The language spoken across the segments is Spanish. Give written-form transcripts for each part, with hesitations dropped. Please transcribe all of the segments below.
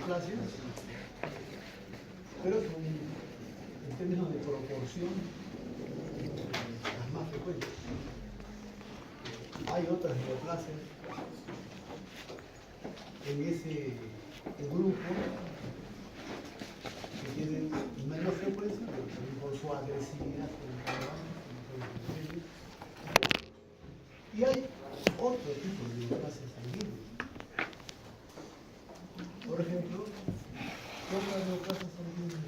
neoplasias, pero son, en términos de proporción, las más frecuentes. Hay otras neoplasias en ese grupo que tienen menos frecuencia, pero también por su agresividad. Y hay otro tipo de neoplasias sanguíneas. Por ejemplo, ¿qué otras neoplasias sanguíneas?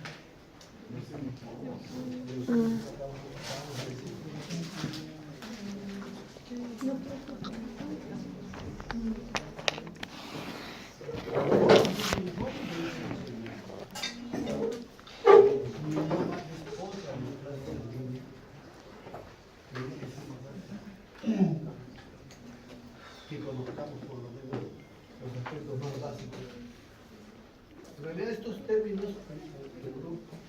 Que conozcamos por lo menos los aspectos más básicos. En realidad estos términos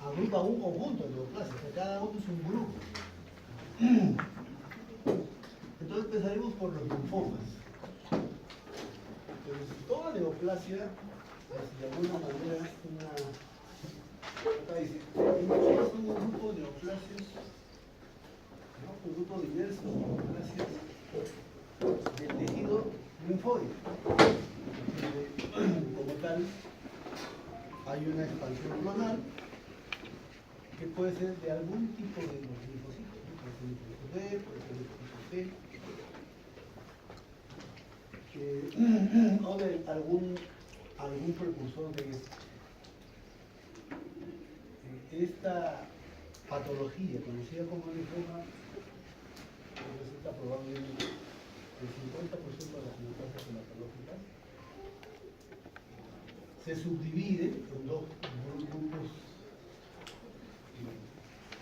agrupan un conjunto de neoplasias, o sea, cada uno es un grupo. Entonces empezaremos por los linfomas. Entonces, toda neoplasia, de alguna manera, acá dice, linfomas son un grupo de neoplasias, ¿no? Un grupo diverso de neoplasias del tejido linfóide. Como tal, hay una expansión clonal que puede ser de algún tipo de los linfocitos, ¿no? Puede ser linfocito B, puede ser linfocito T, o de algún precursor de esto. Esta patología, conocida como linfoma, representa probablemente el 50% de las neoplasias hematológicas. Se subdivide en dos grupos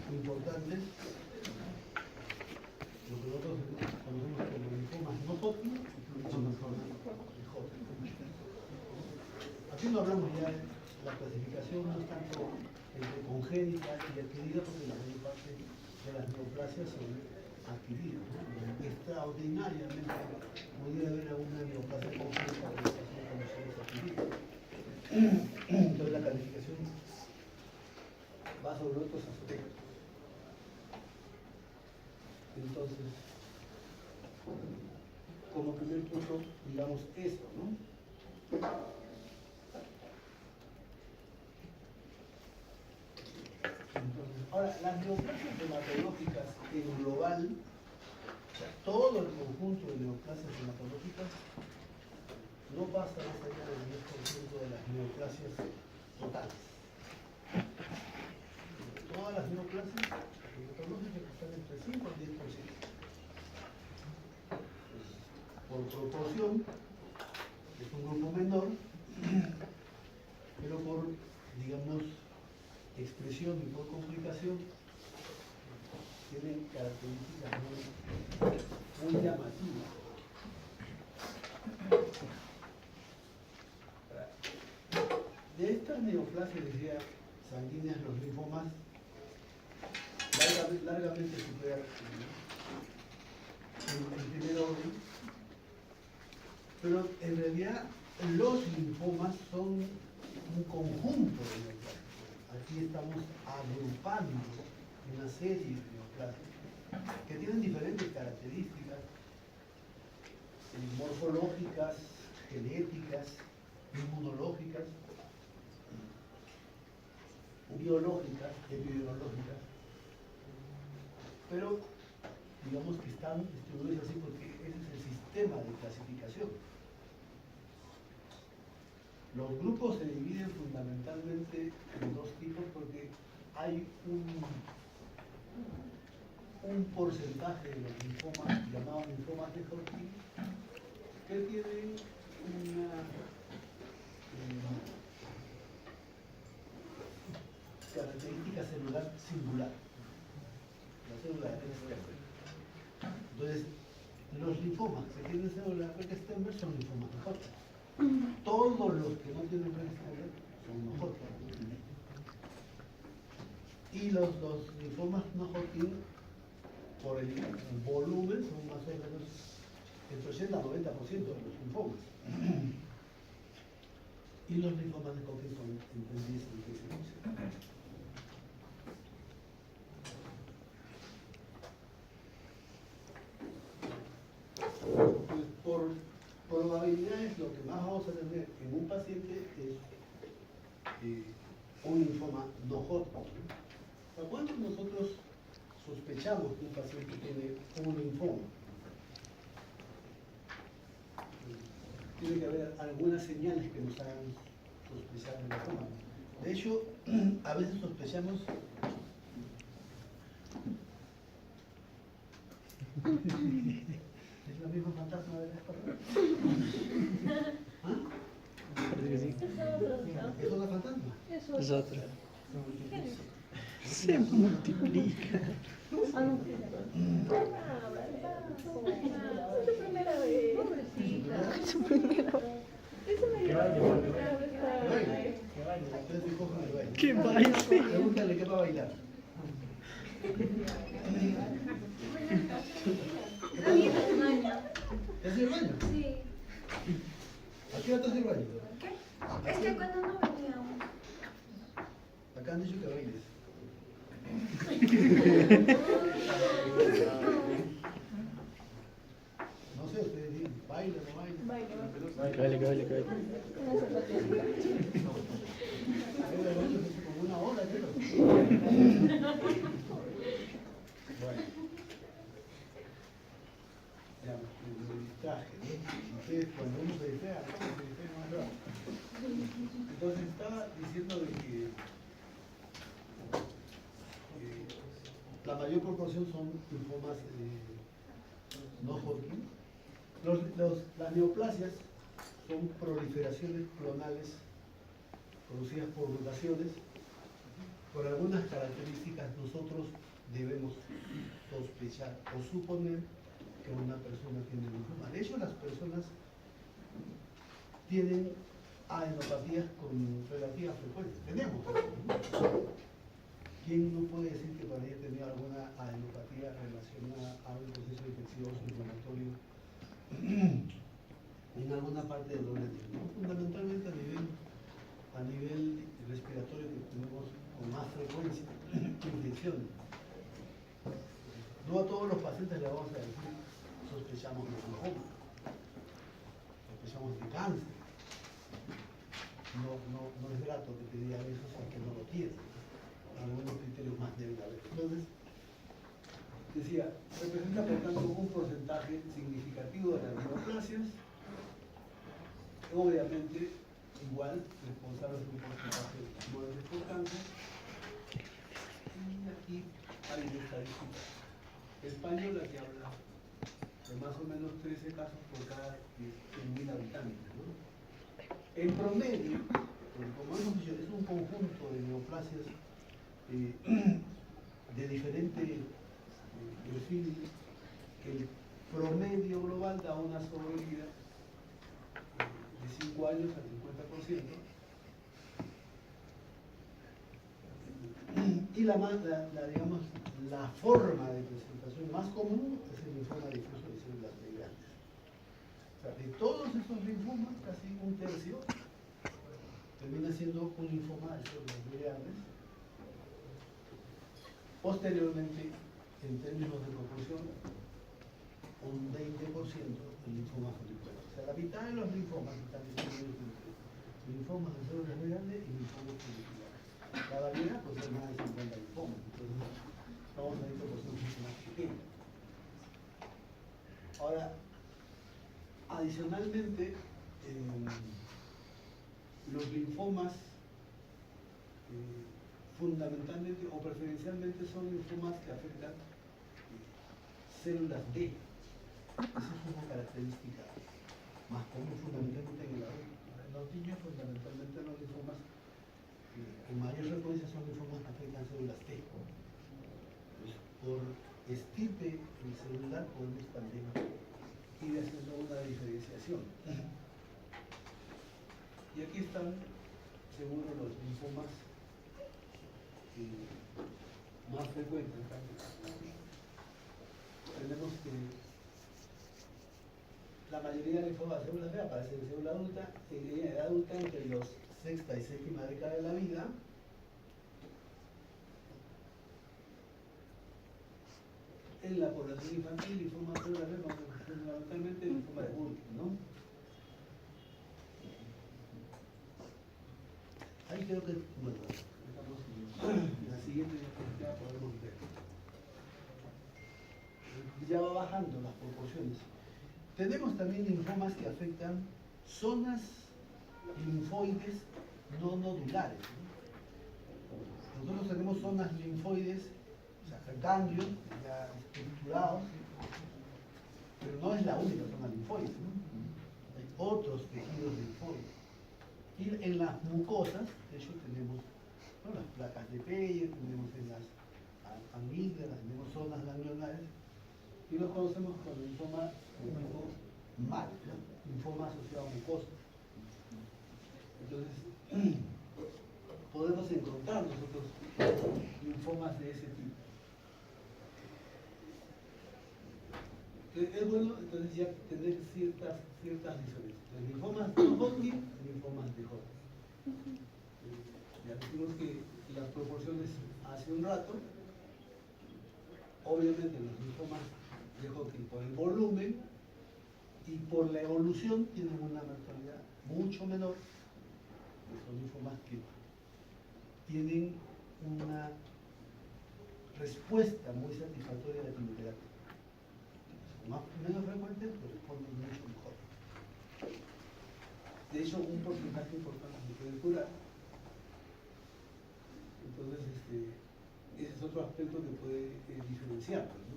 importantes, lo que nosotros conocemos como linfomas no Hodgkin y linfomas Hodgkin. Aquí no hablamos ya de la clasificación, no es tanto entre congénita y adquirida, porque la mayor parte de las neoplasias son adquiridas, ¿no? Extraordinariamente pudiera haber alguna neoplasia congénita de estas son conocidas adquiridas. Entonces la calificación va sobre otros aspectos. Entonces, como primer punto, digamos esto, ¿no? Entonces, ahora, las neoplasias hematológicas en global, o sea, todo el conjunto de neoplasias hematológicas no pasa más allá del 10% de las neoplasias totales. Todas las neoplasias hematológicas están entre 5 y 10%. Por proporción, es un grupo menor, pero por, digamos, expresión y por complicación, tienen características muy llamativas. De estas neoplasias, decía, sanguíneas, los linfomas largamente superan el primer orden, pero en realidad los linfomas son un conjunto de neoplasias. Aquí estamos agrupando una serie de neoplasias que tienen diferentes características morfológicas, genéticas, inmunológicas, biológicas, epidemiológicas, pero digamos que están distribuidos así porque ese es el sistema de clasificación. Los grupos se dividen fundamentalmente en dos tipos porque hay un porcentaje de los linfomas llamados linfomas de Hodgkin que tienen una característica celular singular. La célula de Stenberg. Entonces, los linfomas que tienen célula de Stenberg son linfomas de Hodgkin. Todos los que no tienen Stenberg son no Hodgkin. Y los linfomas no Hodgkin, por el volumen, son más o menos entre 80 y 90% de los linfomas. y los linfomas de Hodgkin son entre 10 y 15%. Pues por probabilidades, lo que más vamos a tener en un paciente es un linfoma no Hodgkin. Cuando nosotros sospechamos que un paciente tiene un linfoma, tiene que haber algunas señales que nos hagan sospechar de linfoma. De hecho, a veces sospechamos ¿es la misma fantasma de la pasada? ¿Ah? Parece que sí. ¿Es otra fantasma? Es otra. Se multiplica. Ah, no. Es su primera vez. Pobrecita. Su primera vez. Eso me lleva Entonces cojan el baile. ¡Qué baile! Pregúntale qué va a bailar. ¿Te hace el baño? Sí. ¿A qué hora te hace el baño? ¿Qué? Es que cuando no veníamos. Acá han dicho que bailes. No sé, ustedes dicen, baila, no baila. Cállate, cállate, cállate. Como una hora, creo. Bueno. Ya, me distraje, ¿no? Ustedes cuando uno se distrae, más rápido. Entonces estaba diciendo de que la mayor proporción son linfomas no Hodgkin. Las neoplasias son proliferaciones clonales producidas por mutaciones. Por algunas características nosotros debemos sospechar o suponer que una persona tiene linfoma. De hecho, las personas tienen adenopatías con relativa frecuencia. Tenemos. ¿Quién no puede decir que por ahí ha tenido alguna adenopatía relacionada a un proceso infeccioso, inflamatorio, en alguna parte del organismo? ¿No? Fundamentalmente a nivel respiratorio, que tenemos con más frecuencia infecciones. No a todos los pacientes le vamos a decir sospechamos de linfoma, sospechamos de cáncer. No es grato que te digan eso si es que no lo tienen. Algunos criterios más deben haber. Entonces, decía, representa por tanto un porcentaje significativo de las neoplasias, obviamente igual responsable de un porcentaje muy importante. Y aquí hay una estadística española que habla de más o menos 13 casos por cada 100.000 habitantes, ¿no? En promedio, como hemos dicho, es un conjunto de neoplasias de diferente perfil. El promedio global da una sobrevida de 5 años al 50%. Y digamos, la forma de presentación más común es el linfoma difuso de células B grandes. O sea, de todos esos linfomas, casi un tercio termina siendo un linfoma de células B grandes. Posteriormente, en términos de proporción, un 20% en linfomas folliculares. O sea, la mitad de los linfomas están distribuidos entre linfomas de células B grandes y linfomas folliculares. La variedad pues es más de 50 linfomas, entonces vamos a ir proporciones mucho más pequeñas. Ahora, adicionalmente, los linfomas fundamentalmente o preferencialmente son linfomas que afectan células D. Esa es una característica más común fundamentalmente en el adulto. En los niños fundamentalmente los linfomas con mayor frecuencia son linfomas que afectan células T. Pues por estirpe celular podemos también ir haciendo una diferenciación. Y aquí están, según los linfomas más frecuentes. Tenemos que la mayoría de linfomas de célula B aparecen en célula adulta, en edad adulta entre los sexta y séptima década de la vida. En la población infantil, linfoma de célula B, fundamentalmente linfoma de Burkitt, ¿no? Ahí creo que, bueno, estamos en la siguiente diapositiva podemos ver. Ya va bajando las proporciones. Tenemos también linfomas que afectan zonas linfoides no nodulares, ¿no? Nosotros tenemos zonas linfoides, o sea, ganglios ya estructurados, pero no es la única zona linfoide, ¿no? Hay otros tejidos linfoides. Y en las mucosas, de hecho, tenemos, ¿no?, las placas de Peyer, tenemos en las amígdalas, tenemos zonas ganglionares, y los conocemos como linfoma de tipo MAC, ¿no? Linfoma asociado a mucosa. Entonces, podemos encontrar nosotros linfomas de ese tipo. Es bueno entonces ya tener ciertas diferencias. Linfomas de Hodgkin y linfomas de Hodgkin. Ya dijimos que las proporciones hace un rato, obviamente los linfomas de Hodgkin por el volumen y por la evolución tienen una mortalidad mucho menor que son linfomas que tienen una respuesta muy satisfactoria de la quimioterapia. Más menos frecuente, pero responden mucho mejor. De hecho, un porcentaje importante se puede curar. Entonces, ese es otro aspecto que puede diferenciarlos, ¿no?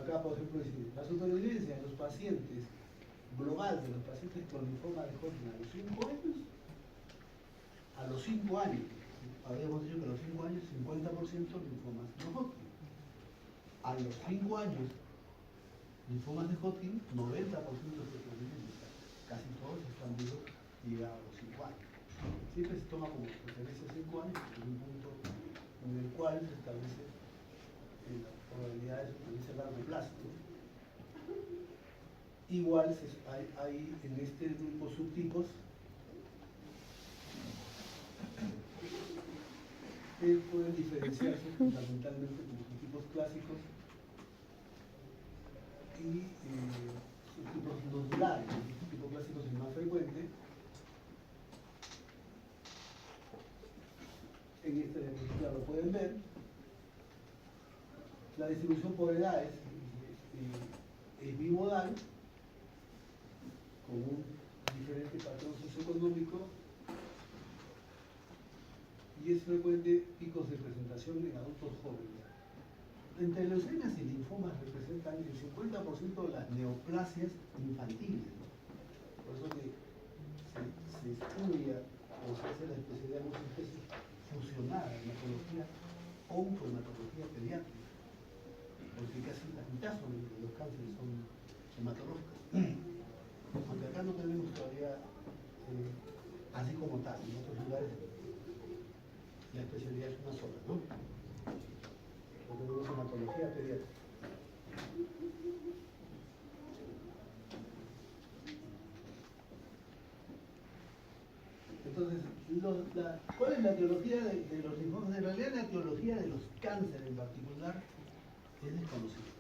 Acá, por ejemplo, dice, la supervivencia de los pacientes, global de los pacientes con linfoma de Hodgkin a los 5 años, habíamos dicho que a los 5 años 50% linfomas de Hodgkin. A los 5 años, linfomas de Hodgkin, 90% de supervivencia. Casi todos están vivos y llegan a los 5 años. Siempre se toma como referencia 5 años, porque es un punto en el cual se establece la probabilidad de supervivencia a largo plazo, ¿no? Igual hay en este grupo subtipos que pueden diferenciarse fundamentalmente como subtipos clásicos y subtipos nodulares. El subtipo clásico es el más frecuente. En esta diapositiva lo pueden ver. La distribución por edades es bimodal, con un diferente patrón socioeconómico, y es frecuente picos de presentación en adultos jóvenes. Entre leucemias y linfomas representan el 50% de las neoplasias infantiles, ¿no? Por eso que se estudia o se hace la especialidad de muchas especies fusionada, hematología o hematología pediátrica, porque casi la mitad de los cánceres son hematológicos. Aunque acá no tenemos todavía así como tal, en otros lugares la especialidad es una sola, ¿no? Porque tenemos hematología pediátrica. Entonces, ¿cuál es la etiología de los linfomas? En realidad la etiología de los cánceres en particular es desconocida.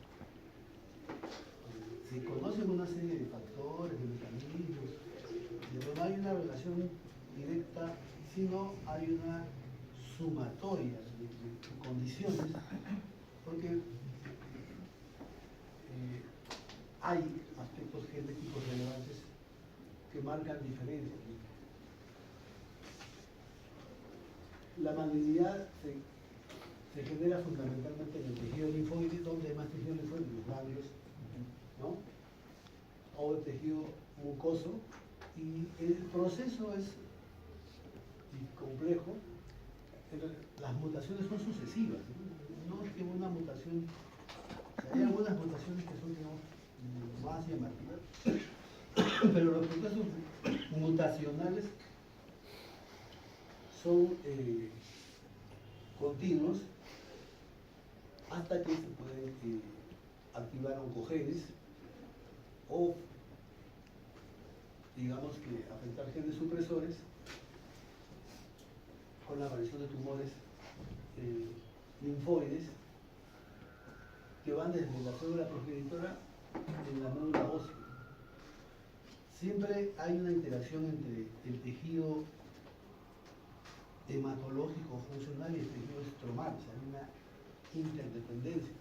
Se conocen una serie de factores, de mecanismos, pero no hay una relación directa, sino hay una sumatoria de condiciones, porque hay aspectos genéticos relevantes que marcan diferencias. La malignidad se genera fundamentalmente en el tejido linfoide, donde hay más tejido linfoide, en los labios, ¿no? O el tejido mucoso, y el proceso es complejo. Las mutaciones son sucesivas, no es que una mutación, o sea, hay algunas mutaciones que son, digamos, más llamativas, pero los procesos mutacionales son continuos hasta que se pueden activar oncogenes o, digamos que afectar genes supresores con la aparición de tumores linfoides que van desde la célula progenitora en la médula ósea. Siempre hay una interacción entre el tejido hematológico funcional y el tejido estromal, o sea, hay una interdependencia.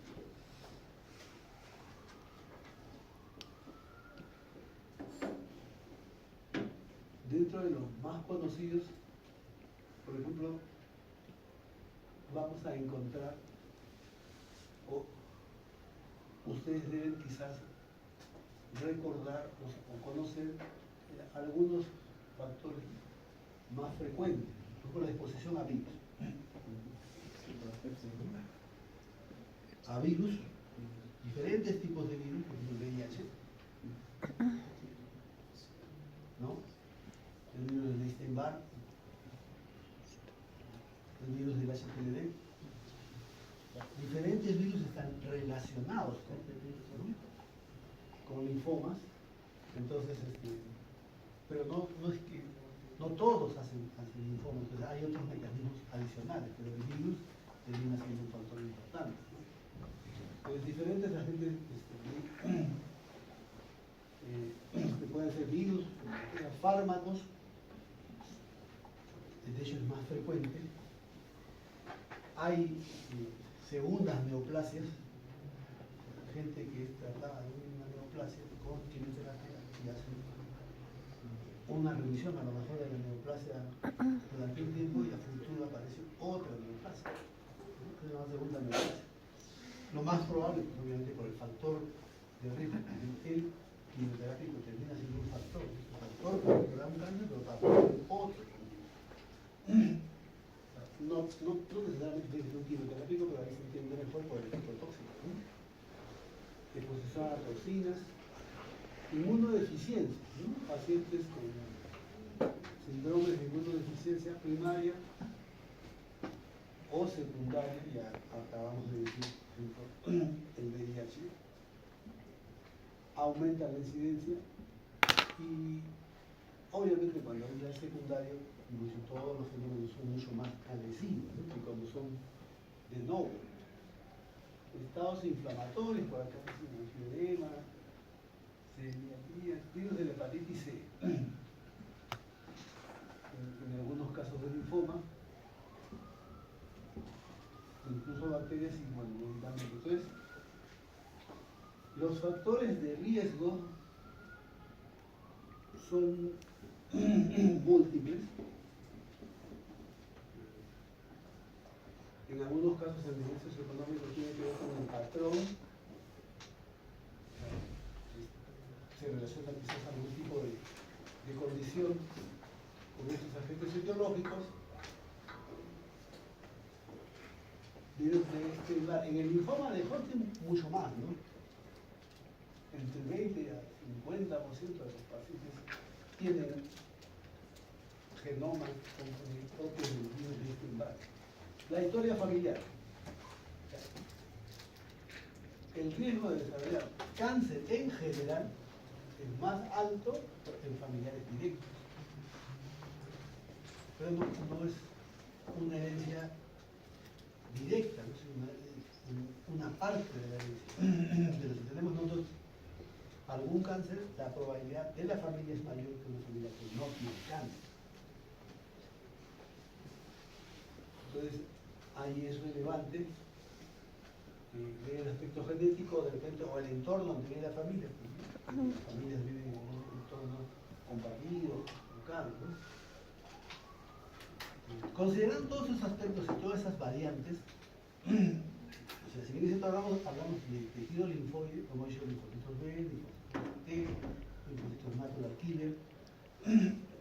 Dentro de los más conocidos, por ejemplo, vamos a encontrar, o ustedes deben quizás recordar o conocer algunos factores más frecuentes, por ejemplo, la exposición a virus. A virus, diferentes tipos de virus, por ejemplo el VIH, ¿no? El virus de Epstein-Barr, el virus del HPLD. Diferentes virus están relacionados con linfomas, entonces, pero no es que no todos hacen linfomas, entonces hay otros mecanismos adicionales, pero el virus termina siendo un factor importante. Entonces, diferentes agentes que pueden ser virus, fármacos, de hecho es más frecuente. Hay segundas neoplasias, gente que es tratada de una neoplasia con quimioterapia y hacen una remisión a lo mejor de la neoplasia durante un tiempo y a futuro aparece otra neoplasia. Es una segunda neoplasia. Lo más probable, pues, obviamente por el factor de riesgo, el quimioterápico termina siendo un factor para curar un cáncer, pero para curar otro. No necesariamente tiene que ser un quimioterápico, pero ahí se entiende mejor por el efecto tóxico. Exposición a toxinas, inmunodeficiencia, ¿no? Pacientes con síndromes de inmunodeficiencia primaria o secundaria, ya acabamos de decir, por ejemplo, el VIH, aumenta la incidencia y obviamente cuando ya es secundario, todos los fenómenos son mucho más agresivos, ¿no? Que cuando son de nuevo. Estados inflamatorios, por acá angioedema, celiaquía, virus de la hepatitis C, en algunos casos de linfoma, incluso bacterias y bueno, medicamentos. Entonces, los factores de riesgo son múltiples. En algunos casos el nivel socioeconómico tiene que ver con el patrón, se relaciona quizás a algún tipo de condición con estos agentes etiológicos. En el linfoma de Hodgkin mucho más, ¿no? Entre 20 a 50% de los pacientes tienen genomas propios del virus de Epstein-Barr. La historia familiar. El riesgo de desarrollar cáncer en general es más alto en familiares directos. Pero no es una herencia directa, no es una parte de la herencia. Pero si tenemos nosotros algún cáncer, la probabilidad de la familia es mayor que una familia que no tiene cáncer. Entonces, ahí es relevante ver el aspecto genético de repente o el entorno donde vive la familia. Las familias viven en un entorno compartido, local, ¿no? Considerando todos esos aspectos y todas esas variantes, o sea, si bien es cierto, hablamos de tejido linfoide, como he dicho, linfocitos B, linfocitos T, linfocitos natural killer,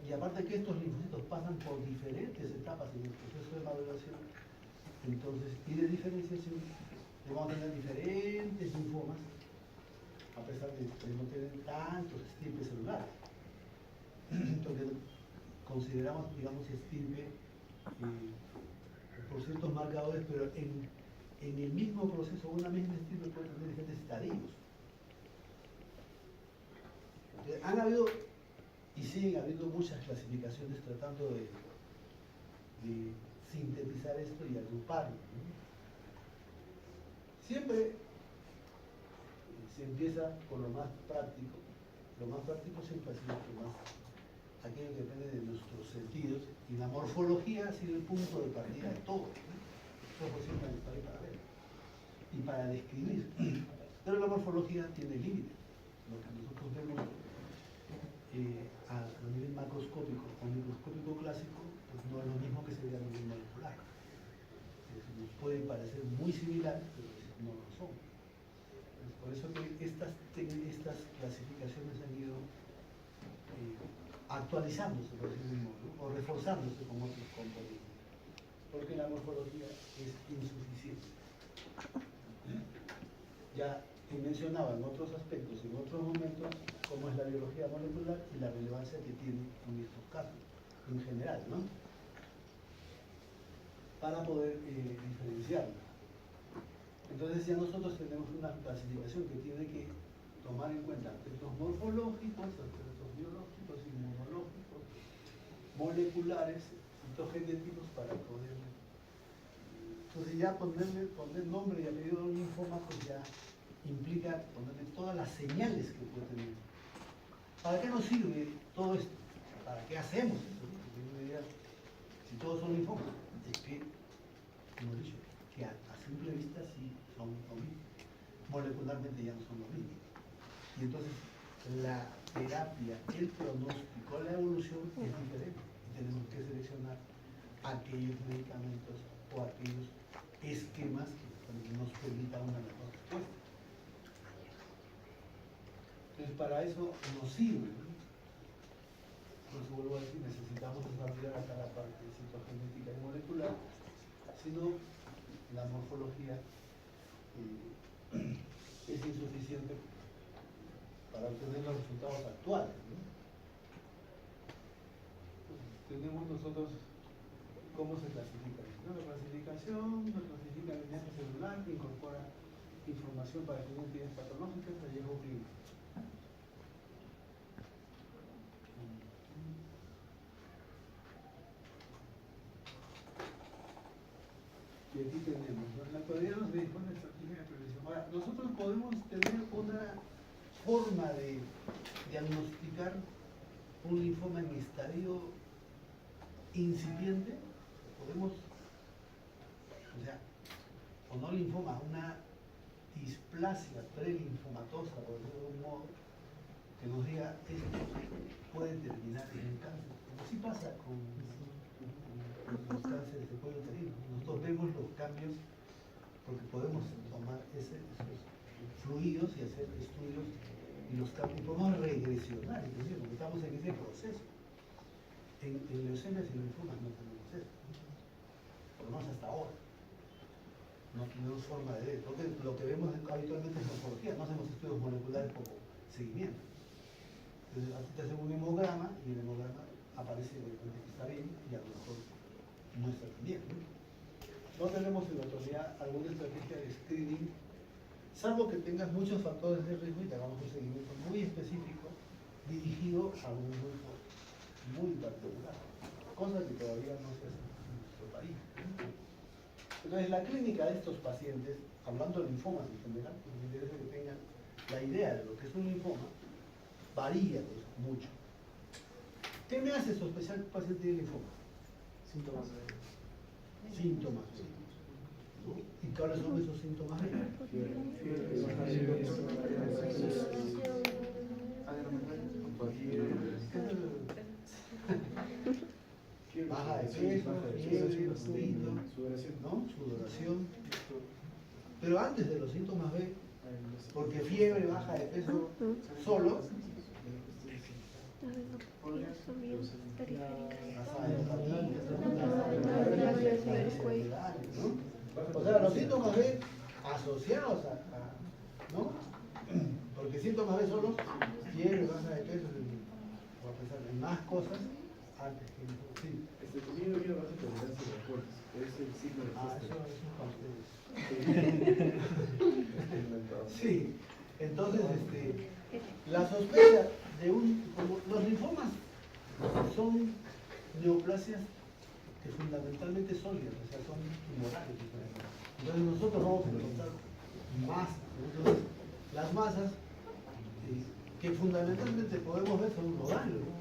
y aparte que estos linfocitos pasan por diferentes etapas en el proceso de maduración, entonces, y de diferenciación, vamos a tener diferentes linfomas, a pesar de no tener tantos estirpes celulares. Entonces, consideramos, digamos, estirpe por ciertos marcadores, pero en en el mismo proceso, una misma estirpe puede tener diferentes estadios. Han habido y siguen habiendo muchas clasificaciones tratando de sintetizar esto y agruparlo, ¿no? Siempre se empieza por lo más práctico. Lo más práctico siempre ha sido lo más, aquello que depende de nuestros sentidos, y la morfología ha sido el punto de partida de todo, ¿no? Los ojos siempre han estado ahí para ver y para describir. Pero la morfología tiene límites. Lo que nosotros vemos a nivel macroscópico o microscópico clásico, pues no es lo mismo que se ve a nivel molecular. Nos pueden parecer muy similares, pero no lo son. Entonces, por eso que estas clasificaciones han ido actualizándose, por decirlo de un modo, ¿no? O reforzándose con otros componentes, porque la morfología es insuficiente. Ya mencionaba en otros aspectos, en otros momentos, cómo es la biología molecular y la relevancia que tiene en estos casos, en general, ¿no? Para poder diferenciarla. Entonces ya nosotros tenemos una clasificación que tiene que tomar en cuenta aspectos morfológicos, aspectos biológicos, inmunológicos, moleculares, citogenéticos para poder... Entonces ya poner nombre y apellido de un linfoma pues ya implica ponerle todas las señales que puede tener. ¿Para qué nos sirve todo esto? ¿Para qué hacemos esto? Porque uno diría, si todos son linfomas, es que, hemos dicho, que a simple vista sí son lo mismo. Molecularmente ya no son lo mismo. Y entonces la terapia, el pronóstico, la evolución es diferente. Y tenemos que seleccionar aquellos medicamentos o aquellos esquemas que nos permitan una mejor respuesta. Entonces para eso nos sirve, ¿no? Por eso vuelvo a decir, necesitamos desarrollar acá la parte citogenética y molecular, sino la morfología es insuficiente para obtener los resultados actuales, ¿no? Pues, tenemos nosotros cómo se clasifica, ¿no? La clasificación nos clasifica en linaje celular que incorpora información para definir entidades patológicas de hallazgo clínico. Y aquí tenemos, ¿no? En la actualidad no se dispone de estrategia de prevención. Ahora, nosotros podemos tener una forma de diagnosticar un linfoma en estadio incipiente. Podemos, o sea, o no linfoma, una displasia prelinfomatosa, por decirlo de un modo, que nos diga esto puede terminar en el cáncer. Como sí pasa con los cánceres de cuello uterino. Nosotros vemos los cambios porque podemos tomar esos fluidos y hacer estudios y los cambios, podemos regresionar, inclusive, porque estamos en ese proceso. En leucemias y linfomas no tenemos eso, ¿no? Por lo menos hasta ahora. No tenemos forma de ver, porque lo que vemos habitualmente es morfología, no hacemos estudios moleculares como seguimiento. Entonces, así te hacen un hemograma y el hemograma aparece evidentemente que está bien y a lo mejor no está tan bien, ¿no? No tenemos en la actualidad alguna estrategia de screening, salvo que tengas muchos factores de riesgo y te hagamos un seguimiento muy específico dirigido a un grupo muy particular, cosa que todavía no se hace en nuestro país. Entonces, la clínica de estos pacientes, hablando de linfomas en general, porque me interesa que tengan la idea de lo que es un linfoma, varía pues, mucho. ¿Qué me hace sospechar que un paciente tiene linfoma? Síntomas de... Síntomas. ¿No? ¿Y cuáles son esos síntomas? Baja de peso, fiebre, ruido, ¿no? Sudoración. Pero antes de los síntomas B, porque fiebre, baja de peso solo, o sea, los síntomas B asociados ¿no? Porque síntomas B solos, fiebre, baja de peso, o a pesar de más cosas, antes que sí. Conmigo yo no vas a tolerancia de acuerdos. Es el signo de Eso es para ustedes. Sí, entonces la sospecha de como los linfomas son neoplasias que fundamentalmente sólidas, o sea, son tumorales. Entonces nosotros vamos a encontrar masas. Entonces, las masas que fundamentalmente podemos ver son nodales, ¿no?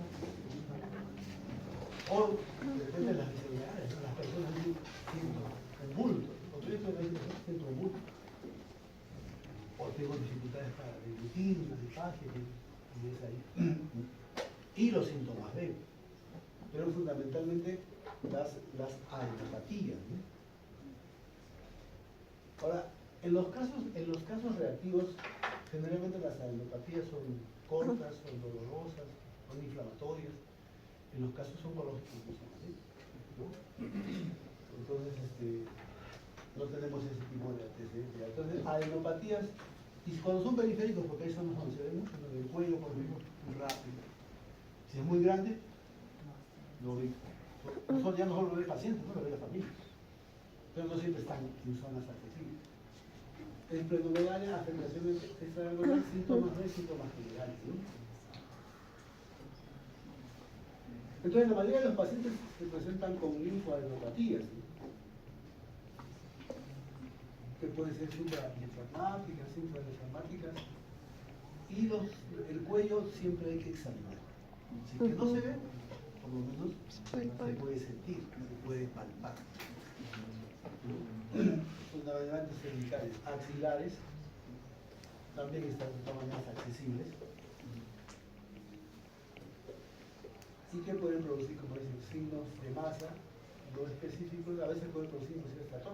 O depende de las enfermedades, ¿no? Las personas sienten un bulto, o siento un bulto, o tengo dificultades para deglutir, una disfagia, y es ahí. Y los síntomas de, pero fundamentalmente las adenopatías, ¿no? Ahora, en los casos reactivos, generalmente las adenopatías son cortas, son dolorosas, son inflamatorias. En los casos oncológicos no son así, ¿no? Entonces, no tenemos ese tipo de antecedentes. Entonces, adenopatías, y cuando son periféricos, porque ahí son donde se ve mucho, en el cuello, por ejemplo, muy rápido. Si es muy grande, lo ve. Ya no solo lo ve el paciente, no lo ve la familia. Pero no siempre están en zonas accesibles. En predominaria, afectaciones extraangulares, síntomas no hay síntomas generales, ¿no? Entonces, la mayoría de los pacientes se presentan con linfoadenopatías, ¿no? Que pueden ser intralinflamáticas, infralinflamáticas, y el cuello siempre hay que examinar. Si que no se ve, por lo menos se puede sentir, se puede palpar. Fundamentalmente cervicales, axilares, también están de todas maneras accesibles. Y que pueden producir, como dicen, signos de masa no específicos, a veces pueden producir inclusive estatos.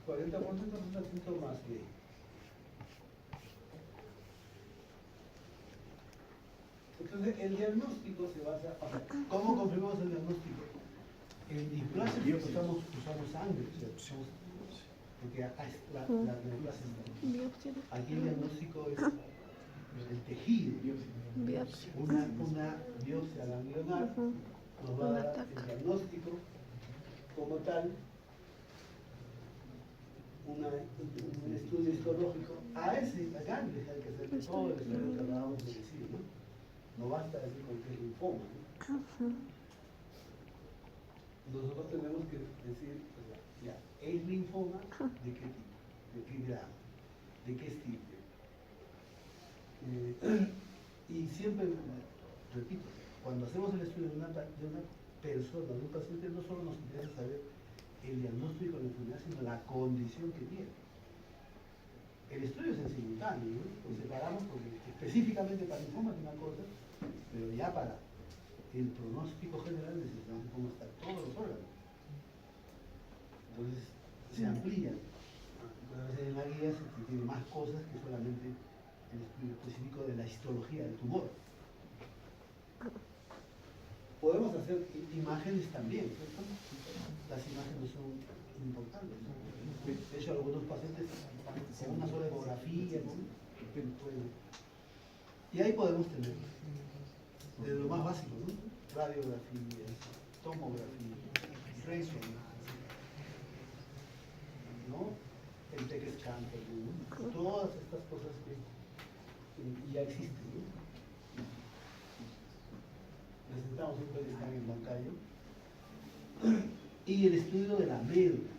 40% son síntomas de. Entonces, el diagnóstico se basa, ¿cómo confirmamos el diagnóstico? En displasia usamos sangre, ¿cierto? Porque acá es la displasia. Aquí el diagnóstico es el tejido. Una biopsia ganglionar nos va a dar el diagnóstico como tal, un estudio histológico. A ese ganglio hay que hacer todo el estudio que acabamos de decir, ¿no? No basta decir con qué es linfoma, ¿no? Nosotros tenemos que decir, ya, ¿es linfoma de qué tipo? ¿De qué grado? ¿De qué estilo? Y siempre, repito, cuando hacemos el estudio de una persona, de un paciente, no solo nos interesa saber el diagnóstico de la enfermedad, sino la condición que tiene. El estudio es en simultáneo, ¿no? Lo separamos porque específicamente para linfoma es una cosa, pero ya para el pronóstico general necesitamos cómo están todos los órganos. Entonces se amplía. A veces en la guía se tiene más cosas que solamente el estudio específico de la histología del tumor. Podemos hacer imágenes también, ¿cierto? Las imágenes son importantes, ¿no? De hecho, algunos pacientes con una sola ecografía, ¿no? Y ahí podemos tener, desde lo más básico, ¿no? Radiografías, tomografía, resonancia, ¿no? El PET scan, ¿no? Todas estas cosas que ya existen, ¿no? Necesitamos un PET scan en bancario. Y el estudio de la médula.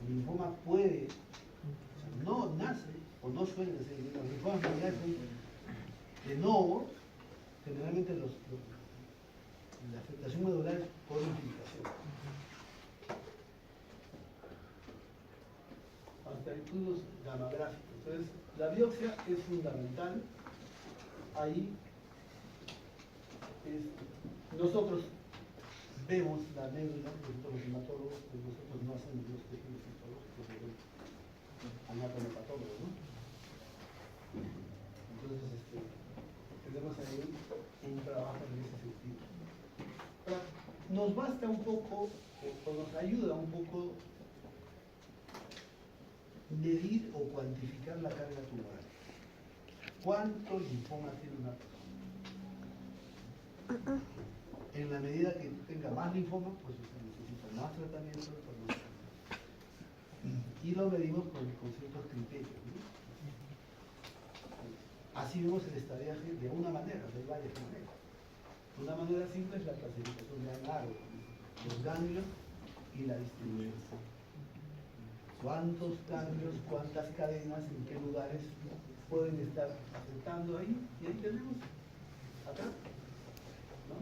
El linfoma puede, o sea, no nace, o no suele nacer, los linfomas mediales son de novo, generalmente la afectación medular es por infiltración. Hasta estudios gamagráficos. Entonces, la biopsia es fundamental. Ahí nosotros vemos la médula, nosotros los hematólogos, pues nosotros no hacemos los tejidos histológicos, anatomopatólogos, ¿no? Entonces, tenemos ahí un trabajo en ese sentido. Ahora, nos basta un poco, o nos ayuda un poco, medir o cuantificar la carga tumoral. ¿Cuánto linfoma tiene una persona? medida que tenga más linfoma, pues se necesita más tratamiento. Y lo medimos con ciertos criterios, ¿no? Así vemos el estadiaje de una manera, de varias maneras. Una manera simple es la clasificación de árbol, los ganglios y la distribución. ¿Cuántos ganglios, cuántas cadenas, en qué lugares pueden estar afectando ahí? Y ahí tenemos, acá, ¿no?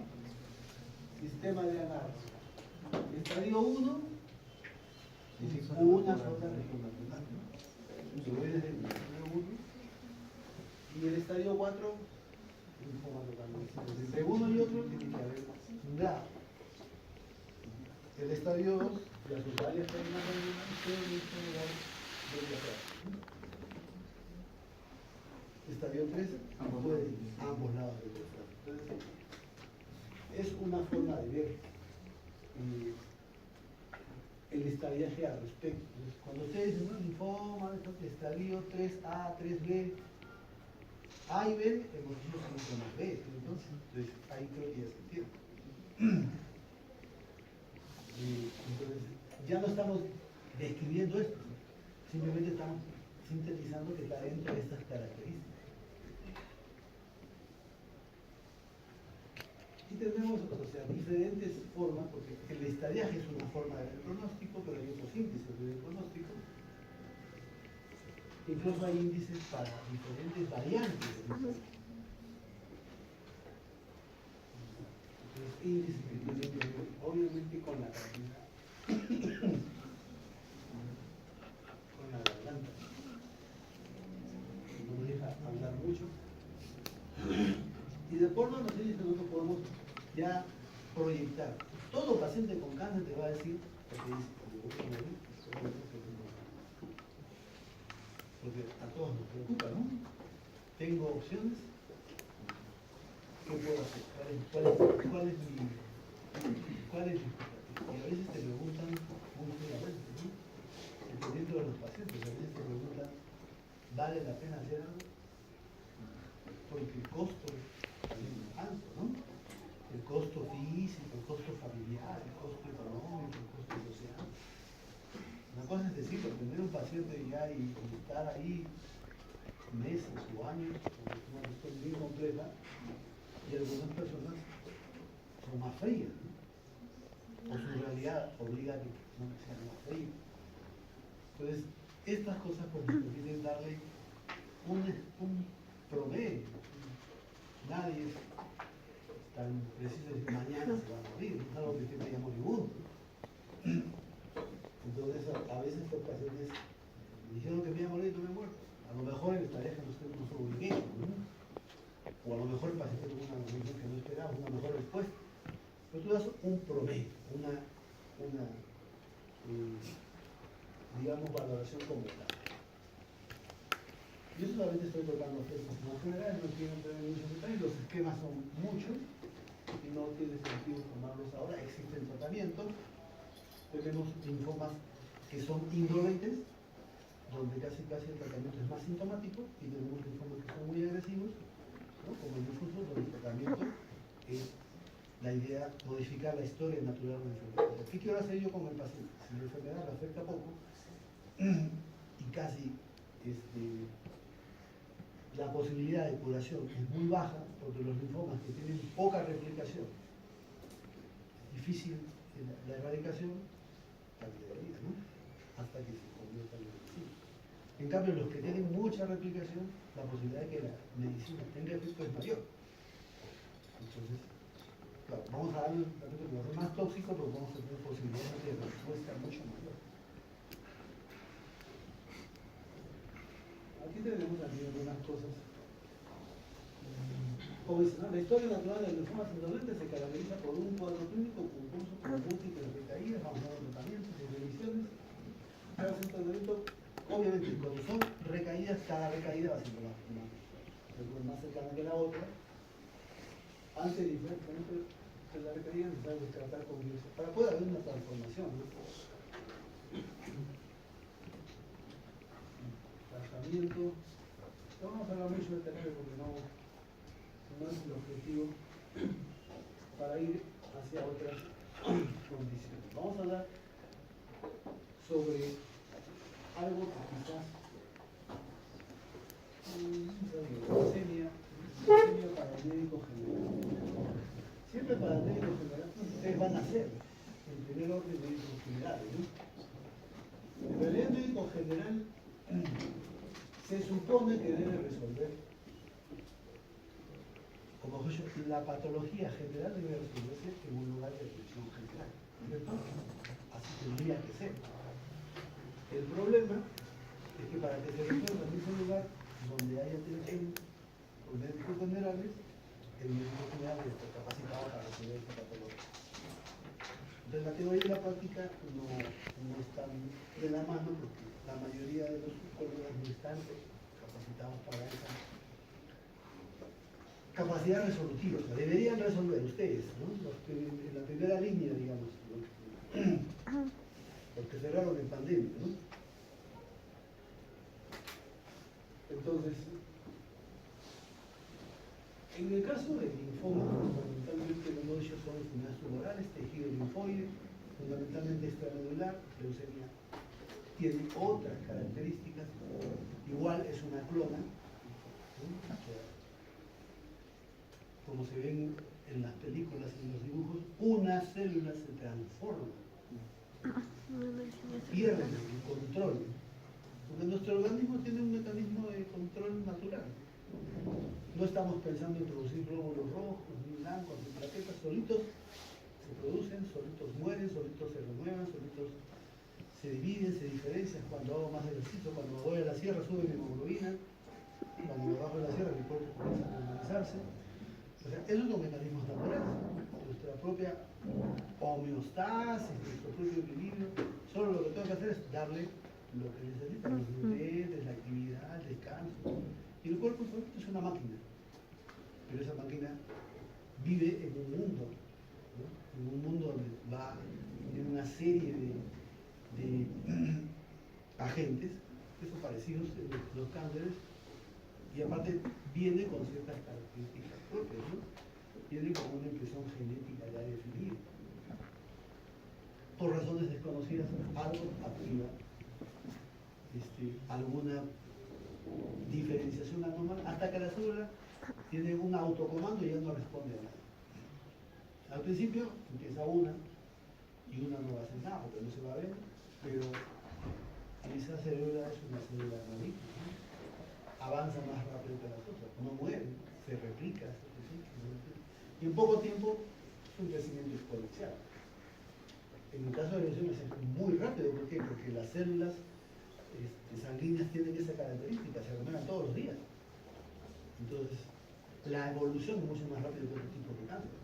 Sistema de análisis. Estadio 1, es una sola región natural, ¿no? Se ve desde el estadio 1. Y el estadio 4, linfoma totalmente. Entre uno y otro tiene que haber un grado. El estadio 2, las varias cadenas de en este lugar debe haber. Estadio 3, puede ir a ambos lados del estadio. Entonces, es una forma de ver el estadiaje al respecto. Entonces, cuando ustedes dicen, ¿no? Linfoma, estadio 3A, 3B, A y B, hemos dicho síntomas B, entonces ahí creo que ya se entiende. Entonces, ya no estamos describiendo esto, simplemente estamos sintetizando que está dentro de estas características. Y tenemos, o sea, diferentes formas, porque el estadiaje es una forma de ver el pronóstico, pero hay otros índices de ver el pronóstico. Incluso hay índices para diferentes variantes del estadiaje. Entonces, índices que tienen que ver, obviamente, con la cantidad, con la garganta. No me deja hablar mucho. Y de acuerdo a los índices nosotros podemos ya proyectar. Todo paciente con cáncer te va a decir, porque a todos nos preocupa, ¿no? ¿Tengo opciones? ¿Qué puedo hacer? ¿Cuál es mi expectativa? Y a veces te preguntan muy seriamente, ¿no? Dependiendo de los pacientes, a veces te preguntan, ¿vale la pena hacer algo? Porque el costo es alto, ¿no? El costo físico, el costo familiar, el costo económico, el costo social. Una cosa es decir, tener un paciente ya y estar ahí meses o años, porque es una cuestión bien compleja, y algunas personas son más frías, ¿no? O su realidad obliga a que sean más frías. Entonces, estas cosas pues nos permiten darle un promedio. Nadie es tan preciso de que mañana se va a morir, no es algo que siempre llamo moribundo. Entonces, a veces los pacientes me dijeron que me iba a morir y no me he muerto. A lo mejor el estadiaje no se lo ubiqué, ¿no? O a lo mejor el paciente tuvo una evolución que no esperaba, una mejor respuesta. Pero tú das un promedio, digamos, valoración completa. Yo solamente estoy tocando aspectos más generales, no quiero entrar en muchos detalles, los esquemas son muchos y no tiene sentido tomarlos ahora. Existen tratamientos, tenemos linfomas que son indolentes, donde casi el tratamiento es más sintomático, y tenemos linfomas que son muy agresivos, ¿no? Como el difuso, donde el tratamiento es la idea modificar la historia natural de la enfermedad. ¿Qué quiero hacer yo con el paciente? Si la enfermedad le afecta poco y casi la posibilidad de curación es muy baja, porque los linfomas que tienen poca replicación, es difícil la erradicación, cambia de vida, ¿no? Hasta que se convierta en medicina. En cambio, los que tienen mucha replicación, la posibilidad de que la medicina tenga efecto es mayor. Entonces, claro, vamos a darle un tratamiento que va a ser más tóxico, pero vamos a tener posibilidades de respuesta mucho mayor. Aquí tenemos también algunas cosas. Como dice, ¿no? La historia natural de los linfomas indolentes se caracteriza por un cuadro clínico compuesto por múltiples recaídas, vamos a ver tratamientos y revisiones. Cada tratamiento, obviamente, cuando son recaídas, cada recaída va a ser más cercana que la otra. Antes de la recaída necesitamos tratar con virus para poder haber una transformación, ¿no? Tratamiento. No vamos a hablar mucho de terapia porque no es el objetivo para ir a hacia otras condiciones. Vamos a hablar sobre algo que quizás leucemia para el médico general. Siempre para el médico general ustedes van a ser en primer orden médicos generales, ¿no? En realidad el médico general se supone que debe resolver, como yo, la patología general debe resolverse en un lugar de atención general, ¿cierto? Así tendría que ser. El problema es que para que se resuelva en ese lugar donde hay atención con médicos generales, el médico general está capacitado para resolver esta patología. Entonces la teoría y la práctica no están de la mano porque la mayoría de los colegas no están capacitados para esa capacidad resolutiva. O sea, deberían resolver ustedes, ¿no? Los que en la primera línea, digamos, los que cerraron en pandemia, ¿no? Entonces, en el caso del linfoma, fundamentalmente los nodillos son enfermedades tumorales, tejido linfoide, fundamentalmente extramedular, leucemia tiene otras características, igual es una clona, ¿no? O sea, como se ven en las películas y en los dibujos, una célula se transforma, pierde el control, porque nuestro organismo tiene un mecanismo de control natural. No estamos pensando en producir glóbulos rojos, ni blancos, ni plaquetas, solitos se producen, solitos mueren, solitos se renuevan, solitos se dividen, se diferencian. Cuando hago más ejercicio, cuando me voy a la sierra sube mi hemoglobina, cuando me bajo de la sierra mi cuerpo comienza a normalizarse. O sea, esos son mecanismos naturales, nuestra propia homeostasis, nuestro propio equilibrio. Solo lo que tengo que hacer es darle lo que necesita, los nutrientes, la actividad, el descanso. Y el cuerpo es una máquina, pero esa máquina vive en un mundo, ¿no? En un mundo donde va en una serie de agentes que son parecidos a los cánceres y aparte viene con ciertas características propias, ¿no? Viene con una impresión genética ya definida. Por razones desconocidas, algo activa alguna diferenciación anómala hasta que la célula tiene un autocomando y ya no responde a nada. Al principio empieza una y una no va a hacer nada porque no se va a ver, pero esa célula es una célula maligna, ¿no? Avanza más rápido que las otras, no muere, se replica, y en poco tiempo es un crecimiento exponencial. En el caso de leucemia es muy rápido, ¿por qué? Porque las células sanguíneas tienen esa característica, se renuevan todos los días. Entonces, la evolución es mucho más rápida que otro tipo de cáncer.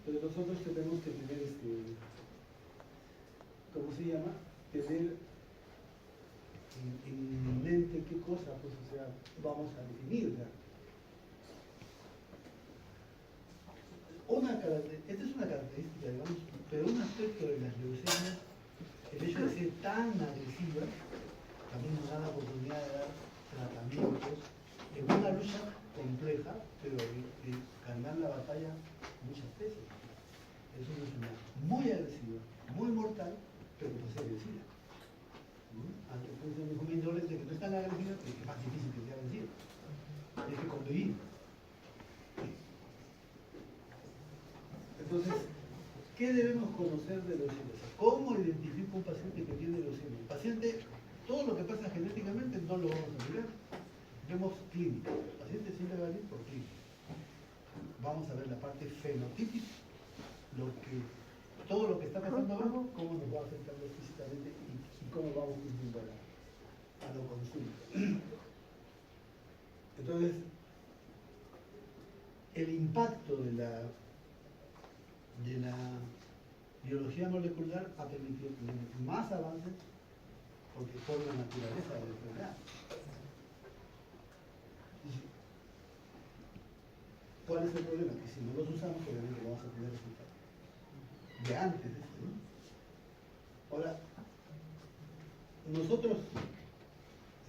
Entonces nosotros tenemos que tener, ¿cómo se llama? Tener en mente qué cosa, pues, o sea, vamos a definir. Esta es una característica, digamos, pero un aspecto de las leucemias, el hecho de ser tan agresivas, también nos da la oportunidad de dar tratamientos en una lucha compleja, pero de ganar la batalla muchas veces. Es una enfermedad muy agresiva, muy mortal, pero que se vencida. Antes me dijo mi indolente que no es tan agresiva, pero es más difícil que sea vencida. Hay que convivir. Entonces, ¿qué debemos conocer de leucemia? ¿Cómo identifico un paciente que tiene leucemia? El paciente, todo lo que pasa genéticamente no lo vamos a mirar. Vemos clínica. El paciente siempre va a ir por clínica. Vamos a ver la parte fenotípica, todo lo que está pasando abajo, cómo nos va afectando físicamente y cómo vamos viendo a lo consulta. Entonces, el impacto de la biología molecular ha permitido tener más avances porque por la naturaleza de la enfermedad. ¿Cuál es el problema? Que si no los usamos, obviamente vamos a tener resultados de antes de esto, ¿no? Ahora, nosotros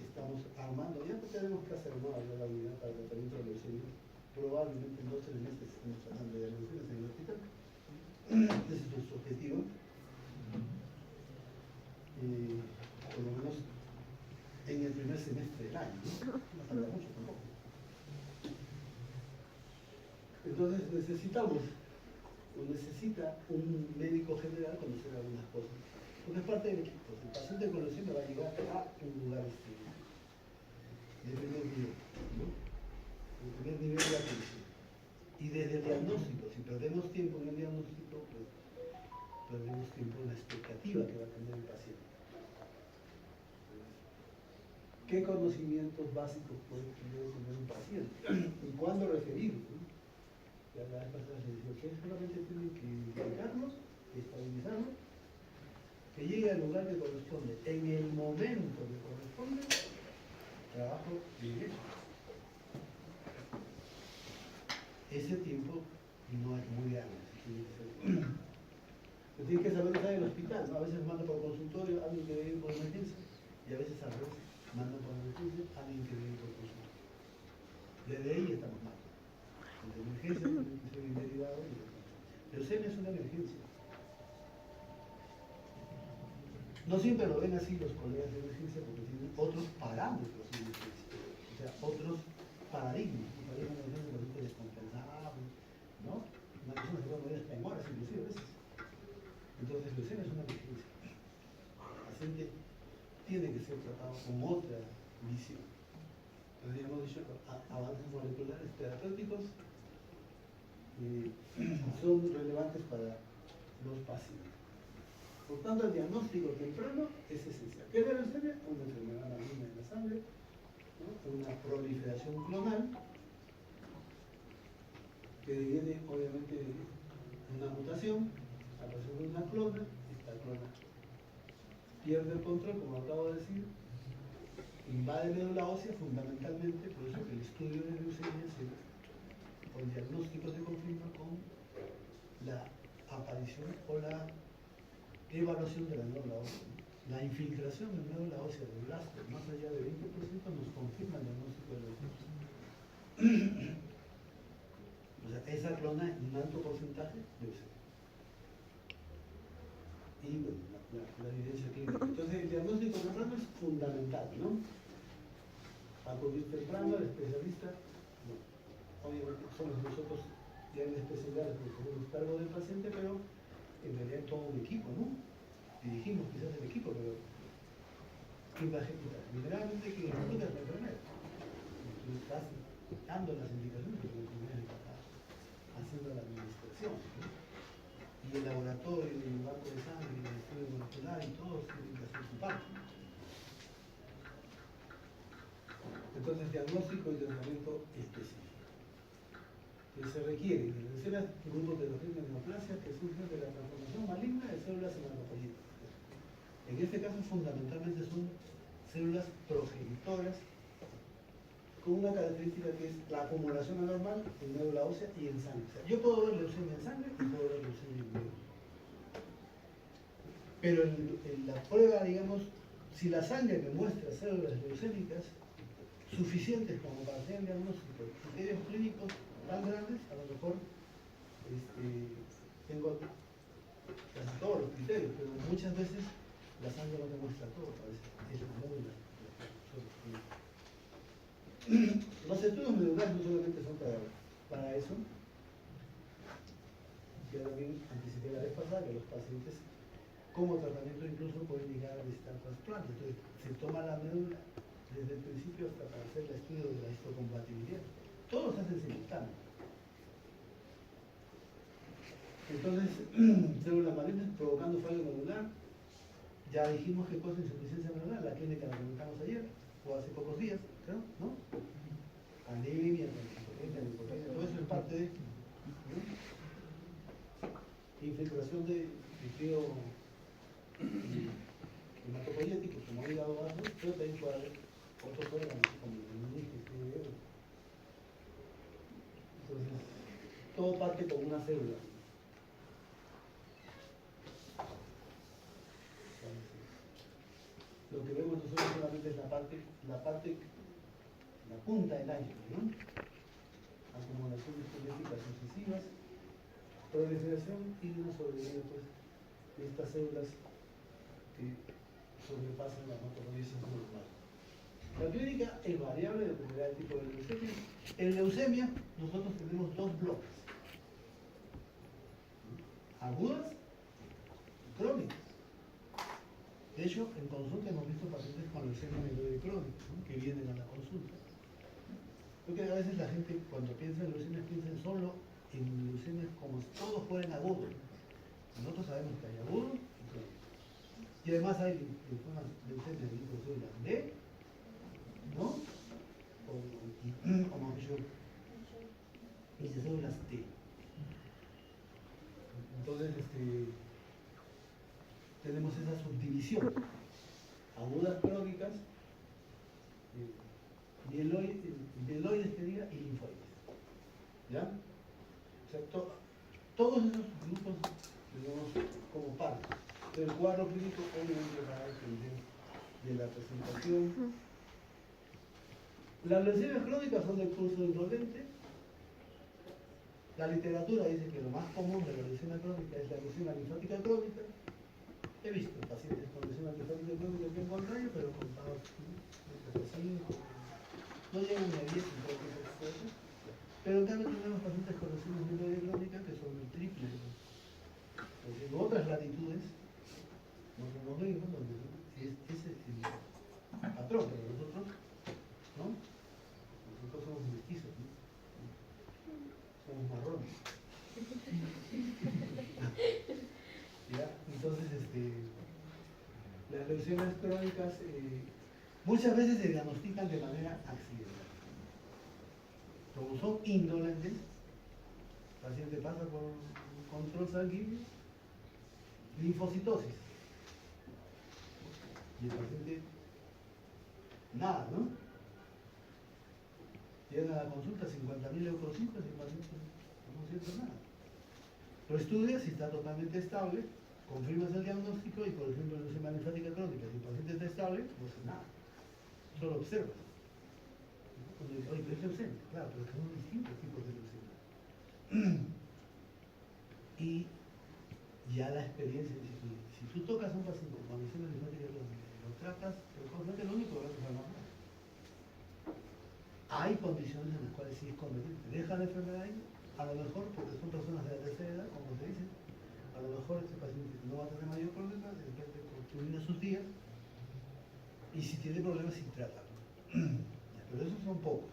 estamos armando, ya tenemos que hacer la unidad para el tratamiento de leucemia. Probablemente en 2 o 3 meses estemos tratando de leucemia, ese es nuestro objetivo, por lo menos en el primer semestre del año, ¿no? No tarda mucho tampoco. Entonces necesita un médico general conocer algunas cosas, porque es parte del equipo. El paciente con leucemia va a llegar a un lugar de primer nivel, ¿no? El primer nivel de atención. Y desde el diagnóstico, si perdemos tiempo en el diagnóstico, pues perdemos tiempo en la expectativa que va a tener el paciente. ¿Qué conocimientos básicos puede tener un paciente? ¿Y cuándo referirlo? Ya la vez pasada se dijo que solamente tienen que identificarlo, estabilizarlo, que llegue al lugar que corresponde, en el momento que corresponde, trabajo bien hecho. Ese tiempo no es muy grande, se tiene que saber usar el hospital, ¿no? A veces manda por consultorio alguien que debe ir por emergencia, y a veces al revés, manda por emergencia alguien que debe ir por consultorio. Desde ahí estamos mal. De emergencia tiene que ser bien derivado. Leucemia es una emergencia. No siempre lo ven así los colegas de emergencia porque tienen otros parámetros de emergencia, o sea, otros paradigmas. Un paradigma de emergencia por ejemplo descompensable, ¿no? Una persona se puede morir hasta en horas, inclusive a veces. Entonces, leucemia es una emergencia. El paciente tiene que ser tratado con otra visión. Entonces, ya hemos dicho avances moleculares terapéuticos son relevantes para los pacientes. Por tanto, el diagnóstico temprano es esencial. ¿Qué es la leucemia? Una enfermedad maligna en la sangre, ¿no? Una proliferación clonal que viene obviamente de una mutación, aparece una clona, esta clona pierde el control, como acabo de decir, invade médula ósea fundamentalmente, por eso que el estudio de leucemia con diagnóstico se confirma con la aparición o la evaluación de la médula ósea. La infiltración de médula ósea del blasto más allá del 20% nos confirma el diagnóstico de leucemia. O sea, esa clona en un alto porcentaje leucemia. Y bueno, la evidencia clínica. Entonces el diagnóstico temprano es fundamental, ¿no? Acudir temprano al especialista. Bueno, obviamente somos nosotros ya en la especialidad que tenemos cargo del paciente, pero en realidad todo un equipo, ¿no? Dirigimos quizás el equipo, pero ¿quién va a ejecutar? Generalmente quien ejecuta es la enfermera. Tú estás dando las indicaciones, pero la enfermera está haciendo la administración, ¿no? Y el laboratorio, el banco de sangre, el estudio molecular y todos tienen que hacer su parte. Entonces, diagnóstico y tratamiento específico. Que se requiere de terceras grupos de heterogénea neoplasia que surgen de la transformación maligna de células hematopoyéticas. En este caso, fundamentalmente son células progenitoras con una característica que es la acumulación anormal en médula ósea y en sangre. O sea, yo puedo ver leucemia en sangre y puedo ver leucemia en médula. Pero en la prueba, digamos, si la sangre me muestra células leucémicas suficientes como para hacer el diagnóstico de criterios clínicos tan grandes, a lo mejor tengo casi todos los criterios, pero muchas veces la sangre no te muestra todo, a veces es muy Los estudios medulares no solamente son para eso, ya también anticipé la vez pasada que los pacientes como tratamiento incluso pueden llegar a necesitar trasplante. Entonces se toma la médula desde el principio hasta para hacer el estudio de la histocompatibilidad. Todos hacen simultáneo. Entonces, células malignas provocando fallo medular. Ya dijimos que cosa insuficiencia medular, la clínica la comentamos ayer, o hace pocos días, creo, ¿no? Anemia, todo eso es parte de infiltración de tejido hematopoyético, como hígado graso, pero también puede haber otros órganos como el meninges, entonces, todo parte con una célula. Lo que vemos nosotros solamente es la punta del iceberg, ¿no? Acumulaciones genéticas sucesivas proliferación y una sobrevida pues, de estas células que sobrepasan la macrobiósis normal. La clínica es variable, dependerá del tipo de leucemia. En leucemia nosotros tenemos dos bloques, agudas y crónicas. De hecho, en consulta hemos visto pacientes con leucemia mieloide crónica, ¿no? Que vienen a la consulta. Porque a veces la gente cuando piensa en leucemia piensa solo en leucemia como si todos fueran agudos. Nosotros sabemos que hay agudos y crónicos. Y además hay leucemias de linfocélulas B, ¿no? O más dicho, y de células T. Entonces, tenemos esa subdivisión. Agudas crónicas, mieloides que diga, y linfoides. ¿Ya? O sea, todos esos grupos, digamos, como parte. El cuadro clínico obviamente va a depender de la presentación. Las leucemias crónicas son de curso indolente. La literatura dice que lo más común de la leucemia crónica es la leucemia linfática crónica. He visto pacientes con leucemia linfática crónica bien contrario, pero contados entre 5, no llegan ni a 10 en todo tipo de cosas. Pero en cambio tenemos pacientes con leucemia mieloide crónica que son el triple. En otras latitudes, no vemos donde ese es el patrón, pero nosotros, ¿no? Nosotros somos mestizos, ¿no? Somos marrones. ¿Ya? Entonces, las leucemias crónicas muchas veces se diagnostican de manera accidental. Como son indolentes, el paciente pasa por un control sanguíneo, linfocitosis. Y el paciente, nada, ¿no? Llegan a la consulta 50.000 leucocitos y el paciente no siente nada. Lo estudias si está totalmente estable, confirmas el diagnóstico y, por ejemplo, en leucemia linfática crónica, si el paciente está estable, no hace nada. Solo observas. Cuando dices, oye, pero es leucemia, claro, pero son distintos tipos de leucemia. Y ya la experiencia, si tú tocas a un paciente con leucemia linfática crónica, lo tratas, pero lo único que vas a hacer es hay condiciones en las cuales sí es conveniente. Deja la enfermedad ahí, a lo mejor, porque son personas de la tercera edad, como te dicen, a lo mejor este paciente no va a tener mayor problema, de repente termina sus días, y si tiene problemas, sí trátalo. Pero esos son pocos.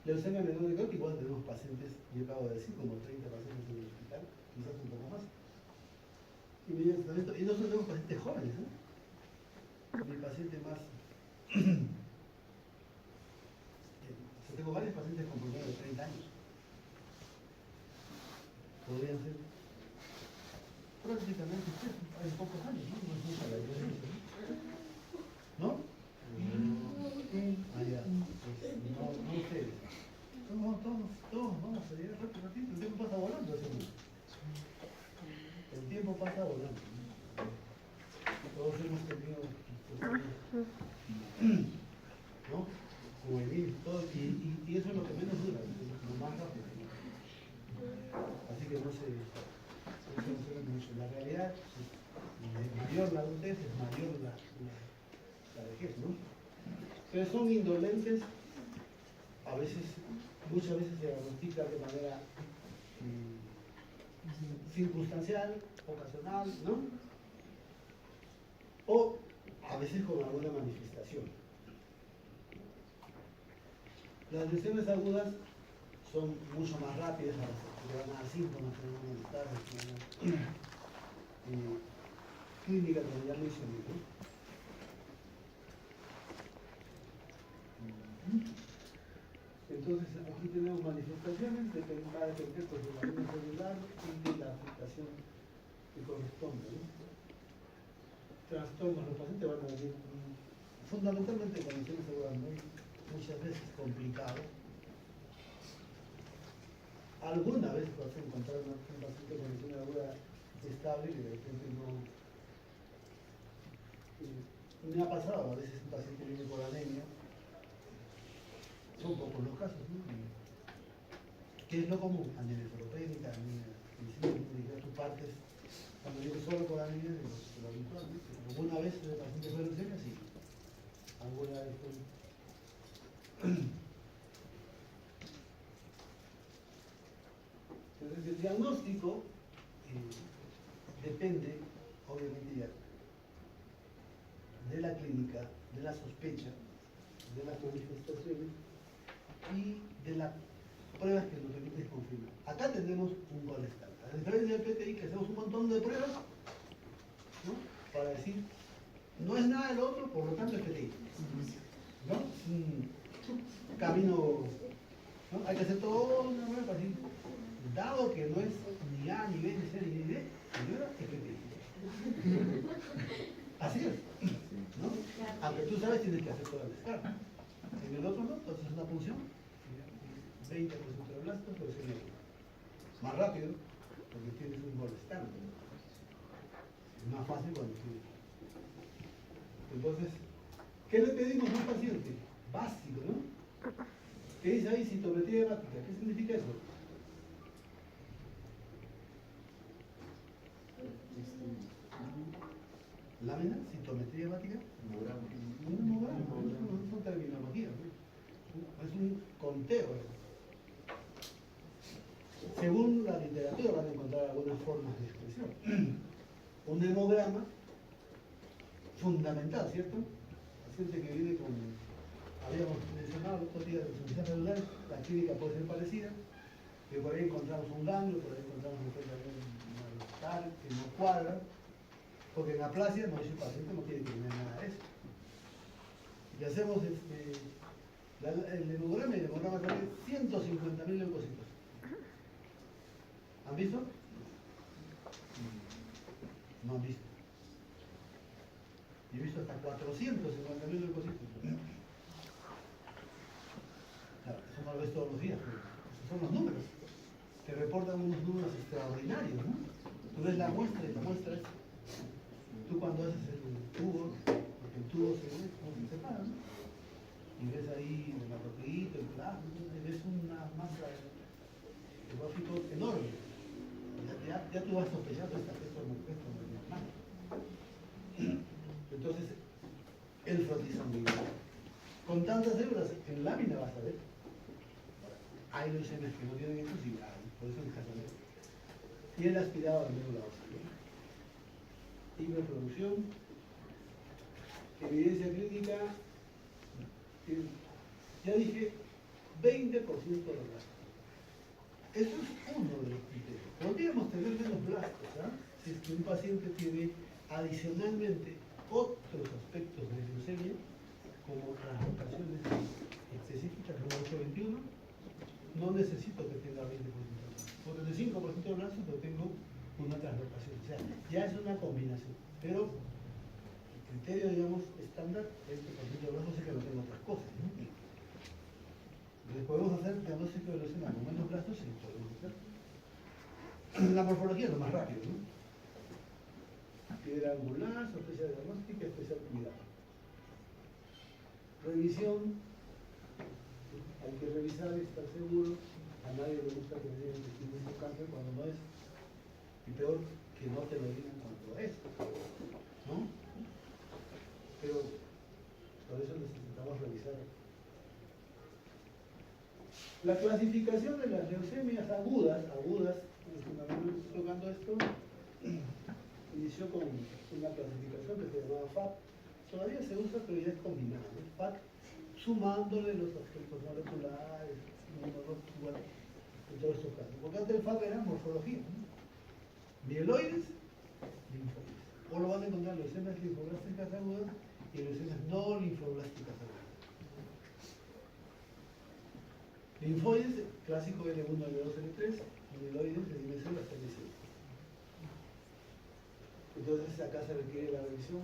Leucemia mieloide crónica, igual tenemos pacientes, yo acabo de decir, como 30 pacientes en el hospital, quizás un poco más. Y no solo tenemos pacientes jóvenes, ¿eh? Mi paciente más. Yo tengo varios pacientes con promedio de 30 años. Podrían ser prácticamente ustedes, hay pocos años, ¿no? No es mucha la diferencia, ¿no? Ah, ya. Pues, no ustedes. Todos, vamos a llegar rápido, el tiempo pasa volando, señor. El tiempo pasa volando. Todos hemos tenido, ¿no? Juvenil, todo, y eso es lo que menos dura, lo más rápido. Así que no se mucho. La realidad, mayor la adultez, es mayor la vejez, ¿no? Pero son indolentes, a veces, muchas veces se diagnostica de manera circunstancial, ocasional, ¿no? O a veces con alguna manifestación. Las lesiones agudas son mucho más rápidas, que van a dar síntomas, que van a molestar, clínicas que ya mencioné, ¿no? Entonces aquí tenemos manifestaciones de que va a depender pues, de la vida celular y de la afectación que corresponde, ¿no? Trastornos, los pacientes van a venir fundamentalmente con lesiones agudas muchas veces complicados. Alguna vez vas a encontrar un paciente con lesión aguda estable que de repente no. Me ha pasado, a veces un paciente viene por anemia, son pocos los casos, ¿no? ¿Qué es lo común? Anemia neutropénica, anemia medicina, tú partes, cuando vienes solo con anemia, de lo habitual, ¿no? Pero alguna vez el paciente fue leucemia, sí. Alguna vez fue. Entonces, el diagnóstico depende, obviamente, ya de la clínica, de la sospecha, de las manifestaciones y de las pruebas que nos permiten confirmar. Acá tenemos un gol estándar. A diferencia del PTI, que hacemos un montón de pruebas, ¿no? Para decir, no es nada del otro, por lo tanto es PTI. ¿No? Un camino, ¿no? Hay que hacer todo una prueba para decir, dado que no es ni A, ni B, ni C, ni D, señora, es PTI. Así es, ¿no? Aunque tú sabes, tienes que hacer toda la descarga. En el otro no, entonces es una función, 20% de blastos, pero sería más rápido, porque tienes un gol estándar. Es más fácil cuando tienes. Entonces, ¿qué le pedimos a un paciente? Básico, ¿no? ¿Qué dice ahí? Citometría hepática. ¿Qué significa eso? Lámina, citometría hepática. Un hemograma, no son terminologías, ¿no? Es un conteo. Según la literatura van a encontrar algunas formas de expresión. Un hemograma fundamental, ¿cierto? Paciente que vive con, habíamos mencionado el otro día de insuficiencia celular, la clínica puede ser parecida, pero por ahí encontramos un ganglio, por ahí encontramos un malestar que no cuadra, porque en aplasia no dice el paciente no tiene que tener nada de eso. Y hacemos el hemograma y el hemograma sale 150.000 leucocitos. ¿Han visto? No han visto. Yo he visto hasta 450.000 leucocitos. Claro, eso no lo ves todos los días, pero esos son los números. Te reportan unos números extraordinarios, ¿no? Tú ves la muestra y la muestra es. Tú cuando haces el tubo, porque el tubo se separa, ¿no? Y ves ahí el arroquito, el plasma, y ves una masa hemográfico enorme. Ya tú vas sospechando esto no es normal. Entonces, el frotisanguíneo. Con tantas células en lámina vas a ver. Hay leucemias que no tienen eso, sí, hay, por eso en casa y el aspirado de médula ósea. Hiperproducción, evidencia clínica, ya dije, 20% de blastos. Eso es uno de los criterios. Podríamos tener menos blastos, ¿ah? Si es que un paciente tiene adicionalmente otros aspectos de leucemia, como translocaciones específicas, como 821, no necesito que tenga 20%. Por el 5% de blastos, pero tengo una translocación. O sea, ya es una combinación. Pero el criterio, digamos, estándar, 20% de blastos, es que no tengo otras cosas, ¿no? Entonces podemos hacer diagnóstico de leucemia con menos blastos, sí, podemos hacer. La morfología es lo más rápido, ¿no? Piedra angular, sospecha diagnóstica, especial cuidado. Revisión, hay que revisar y estar seguro. A nadie le gusta que le digan que tiene un cáncer cuando no es, y peor que no te lo digan cuando es, ¿no? Pero por eso necesitamos revisar. La clasificación de las leucemias agudas, fundamentalmente tocando esto, inició con una clasificación que se llamaba FAT. Todavía se usa, pero ya es combinada, ¿no? FAT, sumándole los aspectos moleculares, inmunomoleculares, en todos estos casos. Porque antes el FAT era morfología, ¿no? Mieloides, linfoides. O lo van a encontrar leucemias linfoblásticas agudas y leucemias no linfoblásticas agudas. Linfoides, clásico L1, L2, L3, mieloides de dimensión hasta L7. Entonces acá se requiere la revisión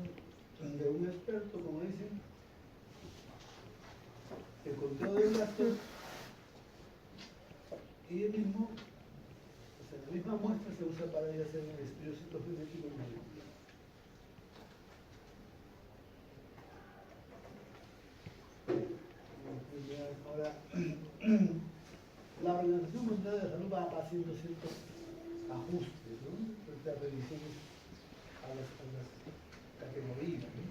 de un experto, como dicen, el conteo de blastos y el mismo, o sea, la misma muestra se usa para ir a hacer un estudio citogenético molecular. Ahora, la Organización Mundial de la Salud va haciendo ciertos ajustes, ¿no? Ciertas revisiones a las categorías, ¿no?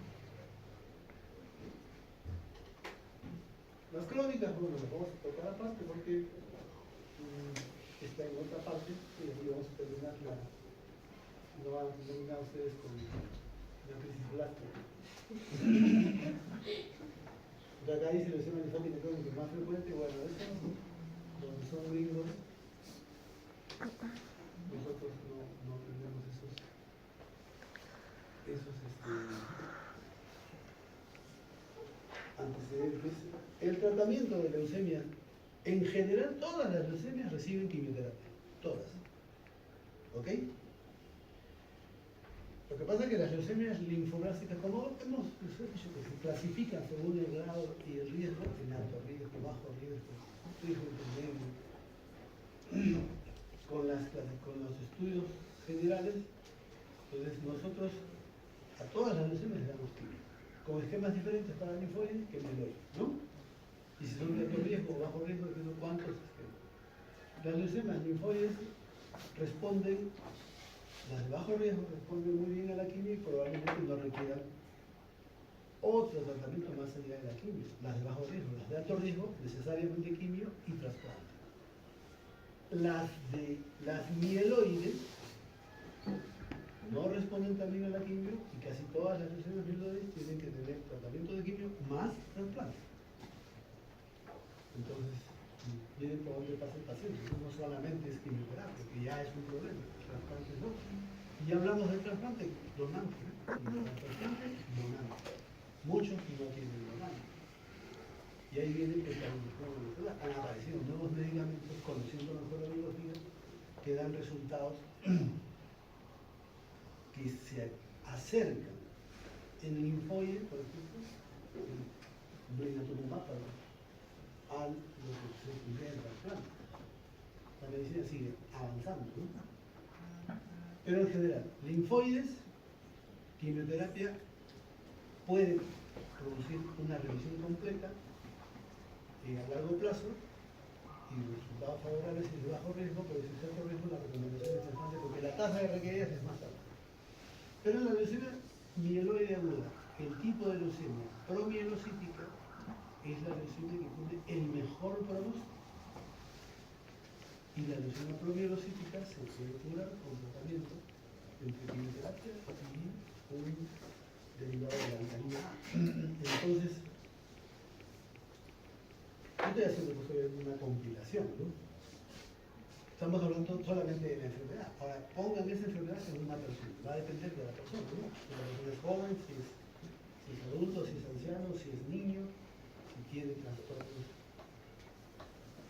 Las crónicas, bueno, las vamos a tocar aparte porque está en otra parte y aquí vamos a terminar no van a terminar ustedes con la crisis plástica. De acá dice lesión anifática crónica más frecuente, bueno, eso donde son gringos, nosotros no tenemos esos antecedentes. El tratamiento de leucemia, en general, todas las leucemias reciben quimioterapia, todas. ¿Ok? Lo que pasa es que las leucemias linfoblásticas, como hemos dicho, que se clasifican según el grado y el riesgo, en alto riesgo, bajo riesgo, riesgo intermedio, con los estudios generales, entonces nosotros a todas las leucemias le damos quimio, con esquemas diferentes para linfoides que mieloides, ¿no? Y si son de alto riesgo o bajo riesgo, depende de cuántos esquemas. Las leucemias linfoides responden. Las de bajo riesgo responden muy bien a la quimio y probablemente no requieran otro tratamiento más allá de la quimio. Las de bajo riesgo, las de alto riesgo, necesariamente quimio y trasplante. Las mieloides no responden también a la quimio y casi todas las lesiones mieloides tienen que tener tratamiento de quimio más trasplante. Entonces, miren por dónde pasa el paciente. No solamente es quimioterapia, que ya es un problema. El trasplante es otro. Y hablamos del trasplante donante. Y el trasplante donante. Muchos no tienen donante. Y ahí viene que han aparecido nuevos medicamentos, conociendo mejor la biología, que dan resultados que se acercan en el linfoide, por ejemplo, el blinatumomab, a lo que se cumple en el trasplante. La medicina sigue avanzando, ¿no? Pero en general, linfoides, quimioterapia puede producir una revisión completa a largo plazo y resultados favorables y de bajo riesgo, pero si es alto riesgo la recomendación es trasplante porque la tasa de recaídas es más alta. Pero en la leucemia mieloide aguda, el tipo de leucemia promielocítica es la leucemia que tiene el mejor pronóstico. Y la leucemia promielocítica se puede curar con tratamiento entre quimioterapia y un derivado de la vitamina A. Entonces, yo estoy haciendo una compilación, ¿no? Estamos hablando solamente de la enfermedad. Ahora, pongan esa enfermedad en una persona. Va a depender de la persona, ¿no? Si la persona es joven, si es adulto, si es anciano, si es niño, si tiene trastornos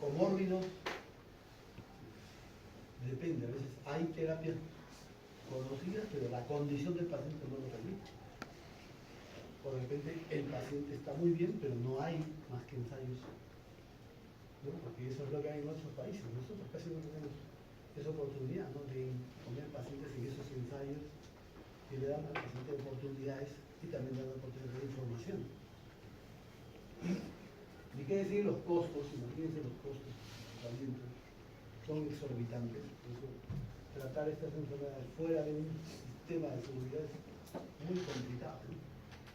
comórbidos. Depende, a veces hay terapias conocidas, pero la condición del paciente no lo permite. O de repente el paciente está muy bien, pero no hay más que ensayos, ¿no? Porque eso es lo que hay en otros países. Nosotros casi no tenemos esa oportunidad, ¿no? De poner pacientes en esos ensayos que le dan al paciente oportunidades y también le dan oportunidades de información. Ni qué decir los costos, imagínense los costos del tratamiento, son exorbitantes. Por eso, tratar estas enfermedades fuera de un sistema de seguridad es muy complicado, ¿no?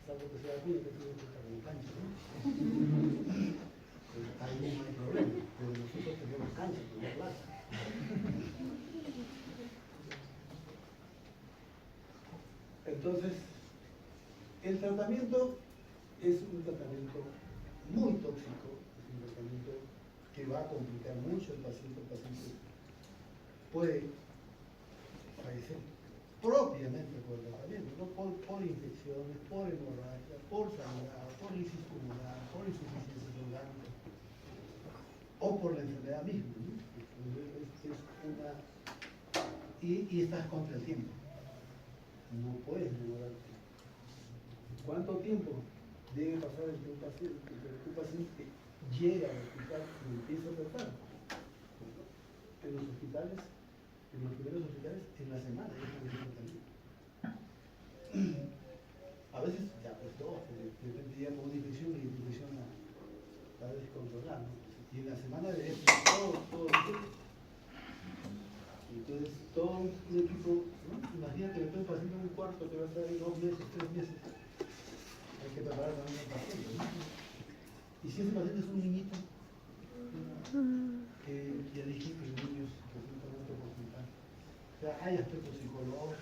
Salvo que sea alguien que tiene que estar en cancha, ¿no? Pues ahí no hay problema, pero nosotros tenemos cancha, tenemos plaza. Entonces, el tratamiento es un tratamiento muy tóxico, es un tratamiento que va a complicar mucho al paciente. El paciente puede fallecer propiamente por el tratamiento, no por infecciones, por hemorragia, por sangrado, por lisis pulmonar, por insuficiencia orgánica o por la enfermedad misma, ¿no? Y estás contra el tiempo. No puedes demorarte. ¿Cuánto tiempo debe pasar entre un paciente llega al hospital y empieza a tratar? En los hospitales, en los primeros hospitales, en la semana ya están haciendo tratamiento. A veces ya pues dos, de repente ya con una infección y la infección la debes controlar, ¿no? Y en la semana de todo el entonces, todo un equipo, ¿no? Imagínate que estoy paciente en un cuarto que va a estar ahí 2 meses, 3 meses. Hay que preparar también al paciente, ¿no? Y si ese paciente es un niñito, que ya dije que los niños recientemente oportunidad. O sea, hay aspectos psicológicos,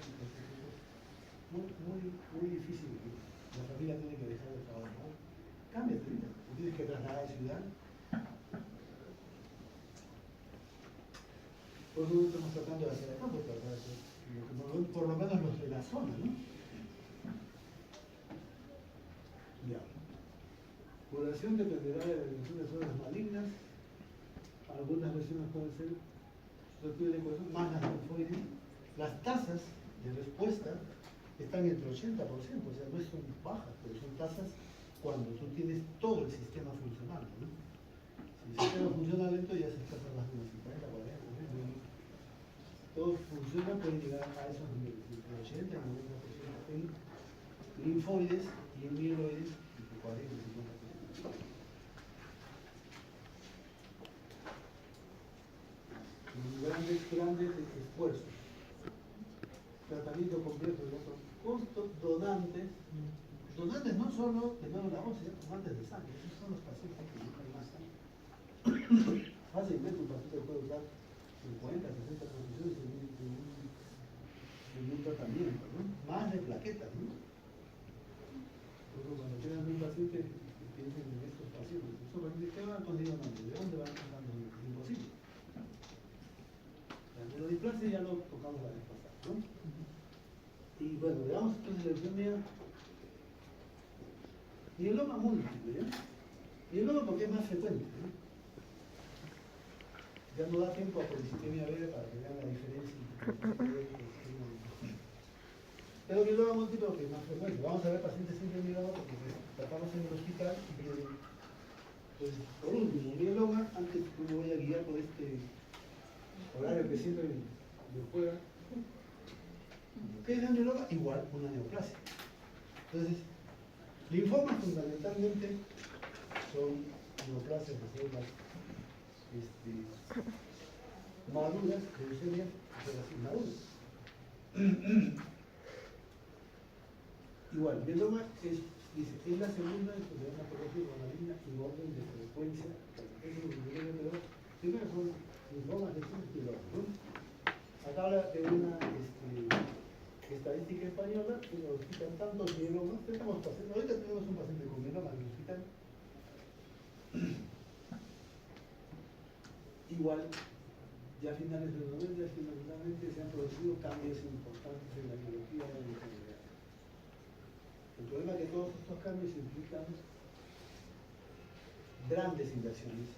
muy difíciles. La familia tiene que dejar de trabajar. Cambia tu vida. Tienes que trasladar de ciudad. Por eso estamos tratando de hacer acá, por lo menos los de la zona, ¿no? Ya. Curación dependerá de la evolución de zonas malignas. Algunas lesiones pueden ser susceptibles de curación, más las linfoides. Las tasas de respuesta están entre 80%, o sea, no son bajas, pero son tasas cuando tú tienes todo el sistema funcionando, ¿no? Si el sistema funciona lento, ya esas tasas bajan a 50, 40, ¿no? Todo funciona, puede llegar a esos niveles, entre 80 y 90% en linfoides y en mieloides, entre 40 y 50%. Grandes esfuerzos. Tratamiento completo de otros costos, donantes no solo de médula ósea, donantes de sangre, esos son los pacientes que no hay más sangre. Fácilmente un paciente puede usar 50, 60 transfusiones en un tratamiento, ¿no? Más de plaquetas, ¿no? Entonces, cuando tengan un paciente, piensen en estos pacientes. Estos pacientes, ¿qué van a conseguir donantes? ¿De dónde van a conseguir donantes? Es imposible. La melodiplasia ya lo tocamos la vez pasada, ¿no? Y bueno, veamos entonces la leucemia. Mieloma múltiple, ¿ya? Mieloma porque es más frecuente, ¿no? Ya no da tiempo a policitemia breve para que vean la diferencia entre pero mieloma múltiple porque es más frecuente. Vamos a ver pacientes sin mieloma porque tratamos en el hospital y vienen. Pues, por último, mieloma, antes me voy a guiar por este horario que siempre me juega. ¿Qué es la mieloma? Igual una neoplasia. Entonces, linfomas fundamentalmente son neoplasias de células maduras, leucemia, células inmaduras. Igual, mieloma es la segunda enfermedad hematológica maligna en orden de frecuencia. Primero son linfomas, lesiones y mielomas, ¿no? Acá habla de una estadística española que nos quitan tantos mielomas. Ahorita tenemos un paciente con mieloma en el hospital. Igual, ya a finales de los 90, finalmente se han producido cambios importantes en la biología de la enfermedad. El problema es que todos estos cambios implican grandes inversiones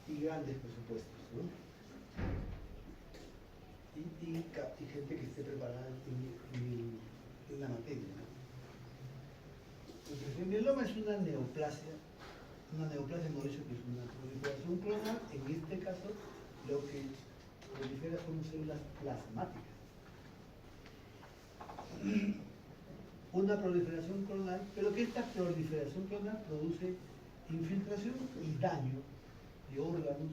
y grandes presupuestos, ¿no? Y gente que esté preparada en la materia, ¿no? Entonces, el mieloma es una neoplasia hemos dicho que es una proliferación clonal. En este caso, lo que prolifera son células plasmáticas. Una proliferación clonal, pero que esta proliferación clonal produce infiltración y daño de órganos.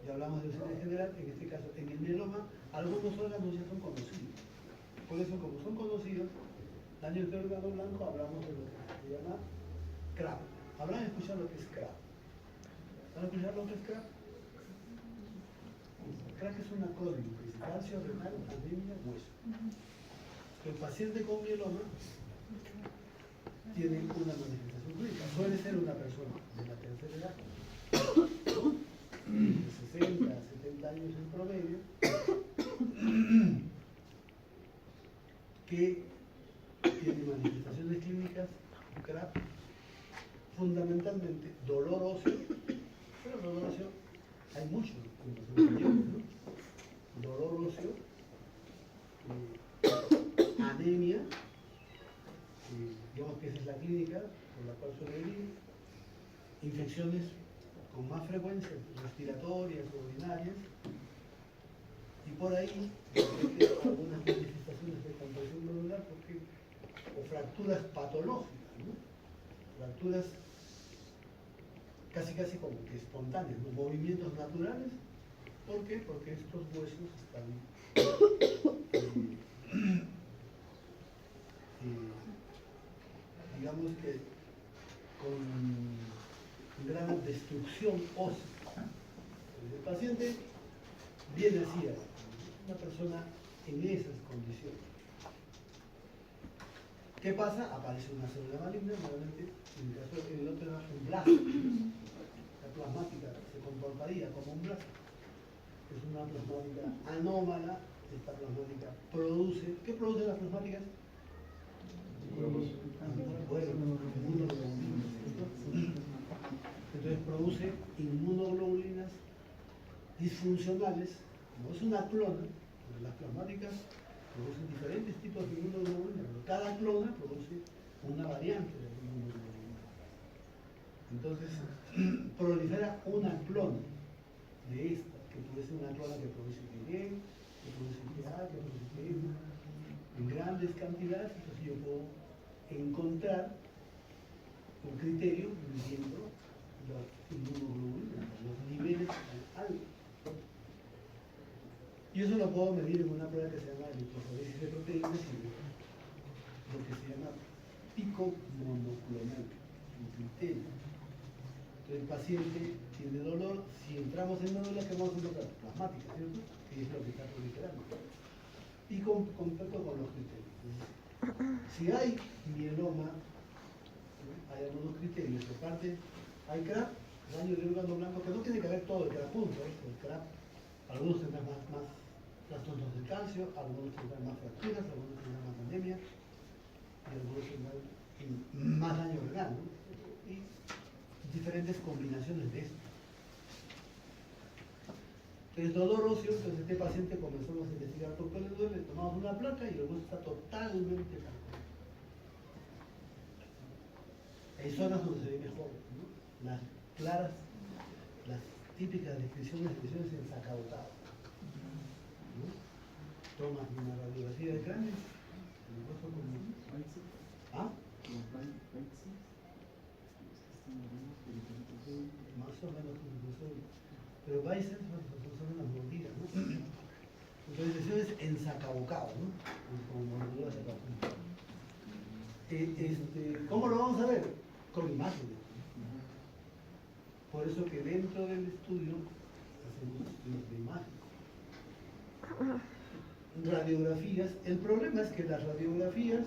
Ya hablamos de leucemia en general, en este caso, en el mieloma, algunos órganos ya son conocidos. Por eso, como son conocidos, daño de órgano blanco, hablamos de lo que se llama CRAB. ¿Habrán escuchado lo que es CRAB? ¿Han escuchado lo que es CRAB? CRAB es un acrónimo, que es calcio, renal, anemia, hueso. El paciente con mieloma tiene una manifestación clínica. Suele ser una persona de la tercera edad, de 60 a 70 años en promedio, que tiene manifestaciones clínicas, CRAB, fundamentalmente dolor óseo, pero dolor óseo hay mucho, ¿no? Dolor óseo, anemia, digamos que esa es la clínica por la cual sobrevive, infecciones con más frecuencia, respiratorias o urinarias, y por ahí algunas manifestaciones de compresión glomerular o fracturas patológicas, ¿no? Fracturas casi como que espontáneas, ¿no? Movimientos naturales. ¿Por qué? Porque estos huesos están digamos que con gran destrucción ósea. El paciente viene así, una persona en esas condiciones. ¿Qué pasa? Aparece una célula maligna, normalmente en el caso del otro era un blasto. La plasmática se comportaría como un blasto. Es una plasmática anómala. Esta plasmática produce, ¿qué produce las plasmáticas? Inmunoglobulinas, ¿cierto? Entonces produce inmunoglobulinas disfuncionales, no es una clona, las plasmáticas producen diferentes tipos de inmunoglobulinas, pero cada clona produce una variante de inmunoglobulina. Entonces prolifera una clona de esta, que puede ser una clona que produce IgG, que produce IgA, que produce IgM, en grandes cantidades. Entonces yo puedo encontrar un criterio midiendo las inmunoglobulinas, los niveles altos. Y eso lo puedo medir en una prueba que se llama electroforesis de proteínas y lo que se llama pico monoclonal, un criterio. Entonces el paciente tiene dolor, si entramos en médula, ¿qué vamos a encontrar? Plasmática, ¿cierto? Que es lo que está proliferando. Y contacto con los criterios. Si hay mieloma, hay algunos criterios. Aparte, hay CRAP, daño de órgano blanco, que no tiene que ver todo el CRAP junto, ¿eh? El CRAP, algunos tendrán más trastornos del calcio, algunos tendrán más fracturas, algunos tendrán más anemia, y algunos tendrán más daño renal, ¿no? Y diferentes combinaciones de esto. El dolor óseo, entonces este paciente comenzamos a investigar por qué le duele, le tomamos una placa y el hueso está totalmente calculado. Hay zonas donde se ve mejor, ¿no? Las claras, las típicas descripciones de lesiones en sacautado, ¿no? Tomas una radiografía de cráneo, el hueso como... ¿Ah? Más o menos como el hueso, pero bíceps son unas mordidas, ¿no? Entonces lesiones en sacabocado, ¿no? Como mordedura de sacabocado. ¿Cómo lo vamos a ver? Con imágenes. Por eso que dentro del estudio hacemos estudios de imágenes. Radiografías. El problema es que las radiografías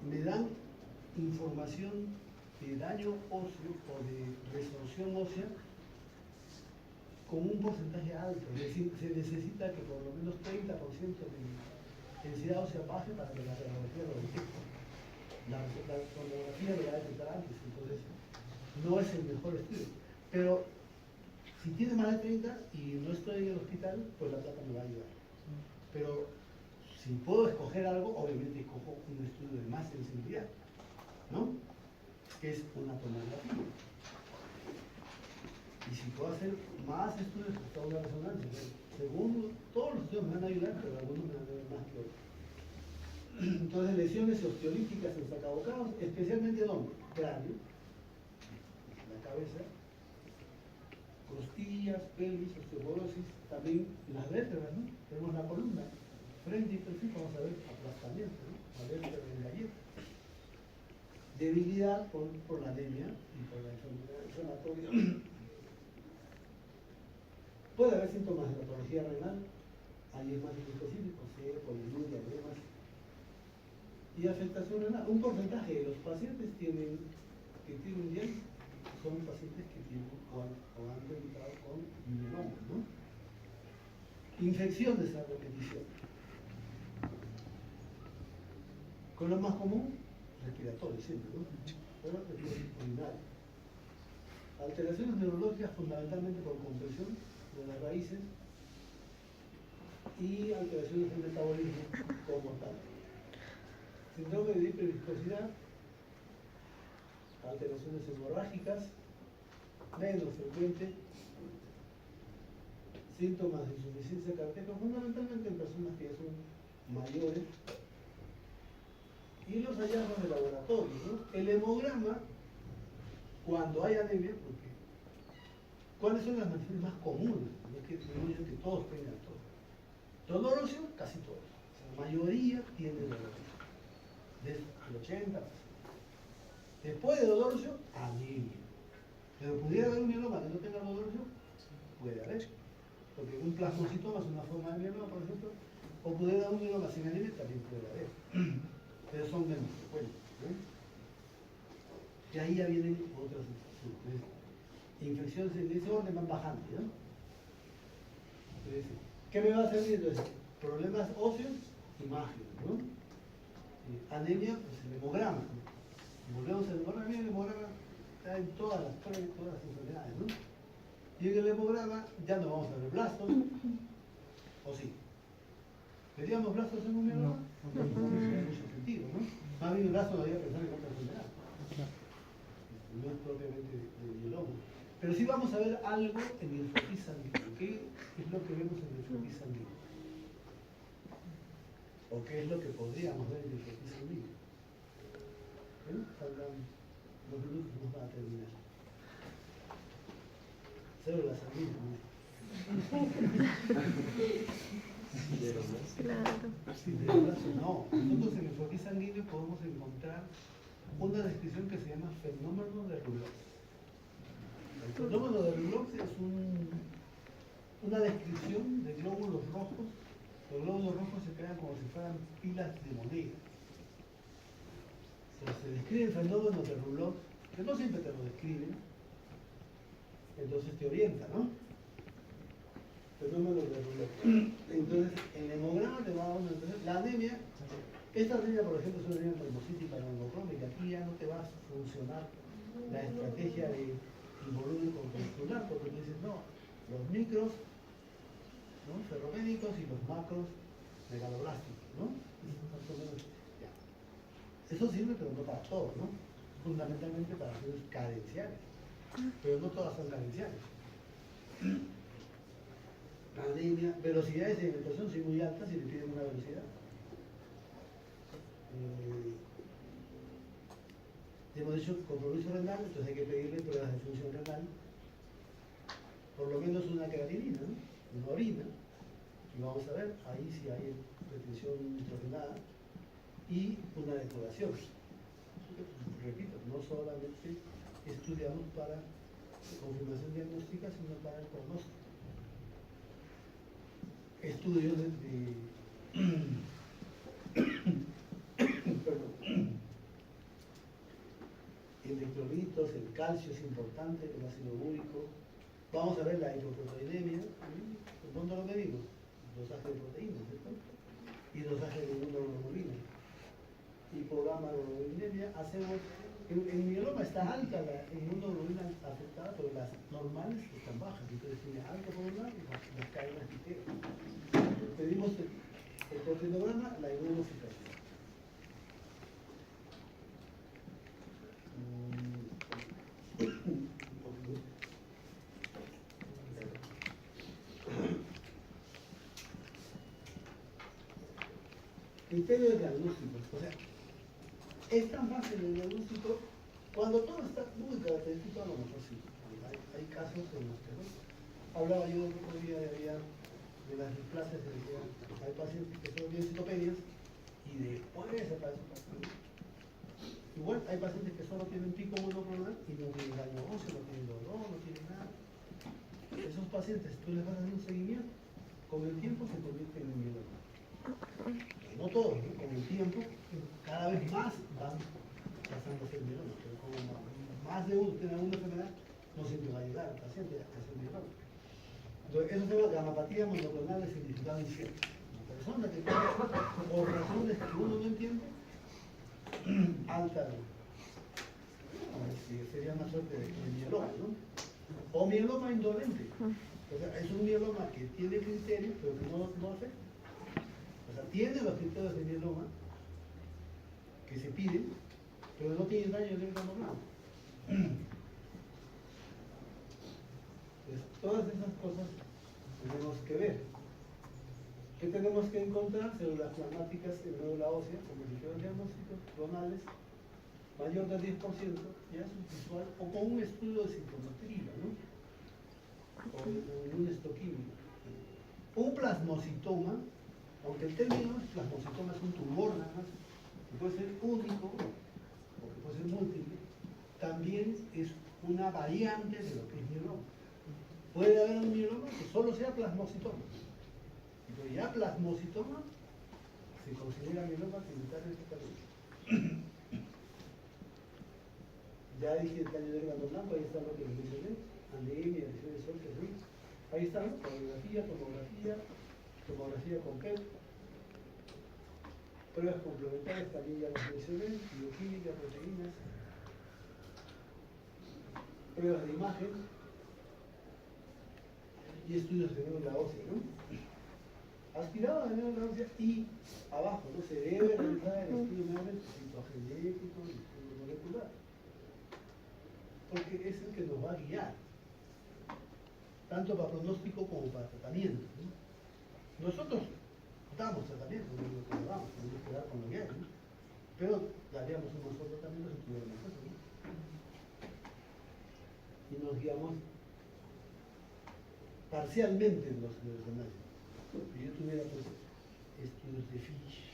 me dan información de daño óseo o de resorción ósea con un porcentaje alto. Es decir, se necesita que por lo menos 30% de densidad ósea baje para que la radiografía lo detecte. La radiografía lo va a detectar antes, entonces no es el mejor estudio. Pero si tiene más de 30 y no estoy en el hospital, pues la placa me va a ayudar. Pero si puedo escoger algo, obviamente escojo un estudio de más sensibilidad, ¿no? Que es una tomografía. Y si puedo hacer más estudios, pues toda una resonancia. Según todos los estudios me van a ayudar, pero algunos me van a ayudar más que otros. Entonces, lesiones osteolíticas en sacabocados, especialmente ¿dónde? Cráneo, la cabeza, costillas, pelvis, osteoporosis, también las vértebras, ¿no? Tenemos la columna, frente y perfil, vamos a ver aplastamiento, ¿no? La vértebra en galleta. Debilidad por la anemia y por la enfermedad inflamatoria. Puede haber síntomas de patología renal, ahí es más específico, poliuria, edemas. Y afectación renal. Un porcentaje de los pacientes que tienen diálisis son pacientes que tienen o han debutado con mieloma, ¿no? Infecciones a repetición. Con lo más común, respiratorio siempre, ¿no? Pero urinario. Alteraciones neurológicas fundamentalmente por compresión de las raíces y alteraciones del metabolismo como tal. Síndrome de hiperviscosidad, alteraciones hemorrágicas, menos frecuente, síntomas de insuficiencia cardíaca, fundamentalmente en personas que ya son mayores, y los hallazgos de laboratorio, ¿no? El hemograma, cuando hay anemia, porque ¿cuáles son las manifestaciones más comunes? No es que digo yo que todos tengan todo. Dolor óseo, casi todos. O sea, la mayoría tiene dolor óseo. Desde el 80%. Después de dolor óseo, anemia. Pero pudiera haber un mieloma que no tenga dolor óseo, puede haber. Porque un plasmocitoma es una forma de mieloma, por ejemplo, o pudiera haber un mieloma sin anemia, también puede haber. Pero son menos frecuentes. Y ahí ya vienen otras infecciones. Infecciones en ese orden van bajando, ¿no? Entonces, ¿qué me va a servir? Entonces, problemas óseos, imágenes, ¿no? Anemia, pues el hemograma. Volvemos al hemograma, el hemograma está en todas las enfermedades, ¿no? Y en el hemograma ya no vamos a ver blastos, ¿o sí? ¿Veríamos blastos en un mieloma? No tiene mucho sentido, ¿no? Más bien el blasto lo había pensado en otra enfermedad. No es propiamente de mieloma. Pero sí vamos a ver algo en el frotis sanguíneo. ¿Qué es lo que vemos en el frotis sanguíneo? ¿O qué es lo que podríamos ver en el frotis sanguíneo? ¿Bueno? Faltan 2 minutos, nos va a terminar. Células sanguíneas. Claro. No, nosotros en el frotis sanguíneo podemos encontrar una descripción que se llama fenómeno de Rouleau. El fenómeno de Rouleau es una descripción de glóbulos rojos. Los glóbulos rojos se crean como si fueran pilas de moneda. Entonces, se describe el fenómeno de Rouleau, que no siempre te lo describen, entonces te orienta, ¿no? Fenómeno de Rouleau. Entonces, en el hemograma te va a dar una. Entonces, la anemia, esta anemia, por ejemplo, es una anemia trombocítica neumocrónica, aquí ya no te va a funcionar la estrategia de volumen contractular, porque tú dices, no, los micros, ¿no? Ferropénicos y los macros megaloblásticos, ¿no? Más o menos, ya. Eso sirve, pero no para todo, ¿no? Fundamentalmente para acciones cadenciales, pero no todas son cadenciales. La anemia, velocidades de alimentación son muy altas y le piden una velocidad. Hemos dicho compromiso renal, entonces hay que pedirle pruebas de función renal, por lo menos una creatinina, ¿no? Una orina, y vamos a ver, ahí sí hay retención nitrogenada, y una depuración. Repito, no solamente estudiamos para confirmación diagnóstica, sino para el pronóstico. Estudios perdón. Electrolitos, el calcio es importante, el ácido úrico. Vamos a ver la hipoproteinemia. ¿Dónde lo medimos? Dosaje de proteínas, ¿cierto? Y dosaje de inmunoglobulina. Hipograma globulina. Hacemos. En mieloma está alta la inmunoglobulina afectada, pero las normales están bajas. Entonces tiene alto por un lado y las cadenas ligeras. Pedimos el proteinograma, la inmunofitación. Criterio de diagnóstico. O sea, es tan fácil el diagnóstico cuando todo está muy característico, a lo mejor sí. Hay casos en los que no. Hablaba yo el otro día de las displasias, hay pacientes que son bien citopenias y después aparecen pacientes. Igual hay pacientes que solo tienen pico monoclonal y no tienen daño óseo, no tienen dolor, no tienen nada. Esos pacientes, tú les vas a hacer un seguimiento, con el tiempo se convierten en mieloma. No todos, ¿no? Con el tiempo, cada vez más van pasando a ser mieloma. Pero como más de uno tiene alguna enfermedad, no siempre va a ayudar al paciente a ser mieloma. Entonces, eso se llama gamapatía monoclonal de significado incierto. Una persona que tiene, por razones que uno no entiende, alta, sería una suerte de mieloma, ¿no? O mieloma indolente. O sea, es un mieloma que tiene criterios, pero que no afecta. O sea, tiene los criterios de mieloma que se piden, pero no tiene daño en el hemograma. Entonces, todas esas cosas tenemos que ver. ¿Qué tenemos que encontrar? Células plasmáticas en médula ósea, como dijeron diagnósticos, clonales, mayor del 10%, ya es visual, o con un estudio de sintomatría, ¿no? O un estoquímico. Un plasmocitoma, aunque el término plasmocitoma es un tumor nada más, que puede ser único o que puede ser múltiple, también es una variante de lo que es mieloma. Puede haber un mieloma que solo sea plasmocitoma, pero ya plasmocitoma se considera mieloma pigmentario. Ya dije el caño de hígado blanco, ahí está lo que les mencioné, anemia, lesión de sol, que sí. Ahí está, radiografía, tomografía con PET, pruebas complementarias, también ya las mencioné, bioquímica, proteínas, pruebas de imagen y estudios de médula ósea, ¿no? Aspirado de médula ósea y abajo, ¿no? Se debe realizar el estudio nuevamente citogenético y estudio molecular, porque es el que nos va a guiar, tanto para pronóstico como para tratamiento, ¿no? Nosotros damos tratamiento, no es lo que damos, tenemos que dar con lo que hay, ¿no? Pero daríamos un mejor tratamiento si tuviéramos eso, ¿no? Y nos guiamos parcialmente en los análisis. Si yo tuviera pues, estudios de Fish,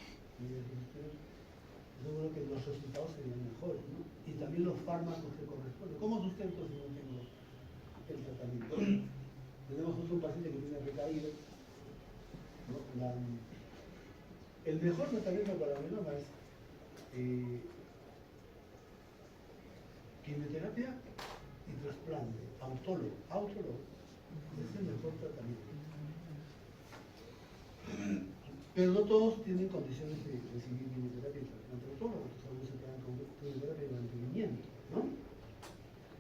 seguro que los resultados serían mejores, ¿no? Y también los fármacos que corresponden. ¿Cómo sustento si no tengo el tratamiento? Tenemos un paciente que tiene recaída, ¿no? El mejor tratamiento para mieloma es quimioterapia y trasplante, autólogo, es el mejor tratamiento. Pero no todos tienen condiciones de recibir quimioterapia y trasplante autólogo, otros algunos se quedan con quimioterapia y mantenimiento, ¿no?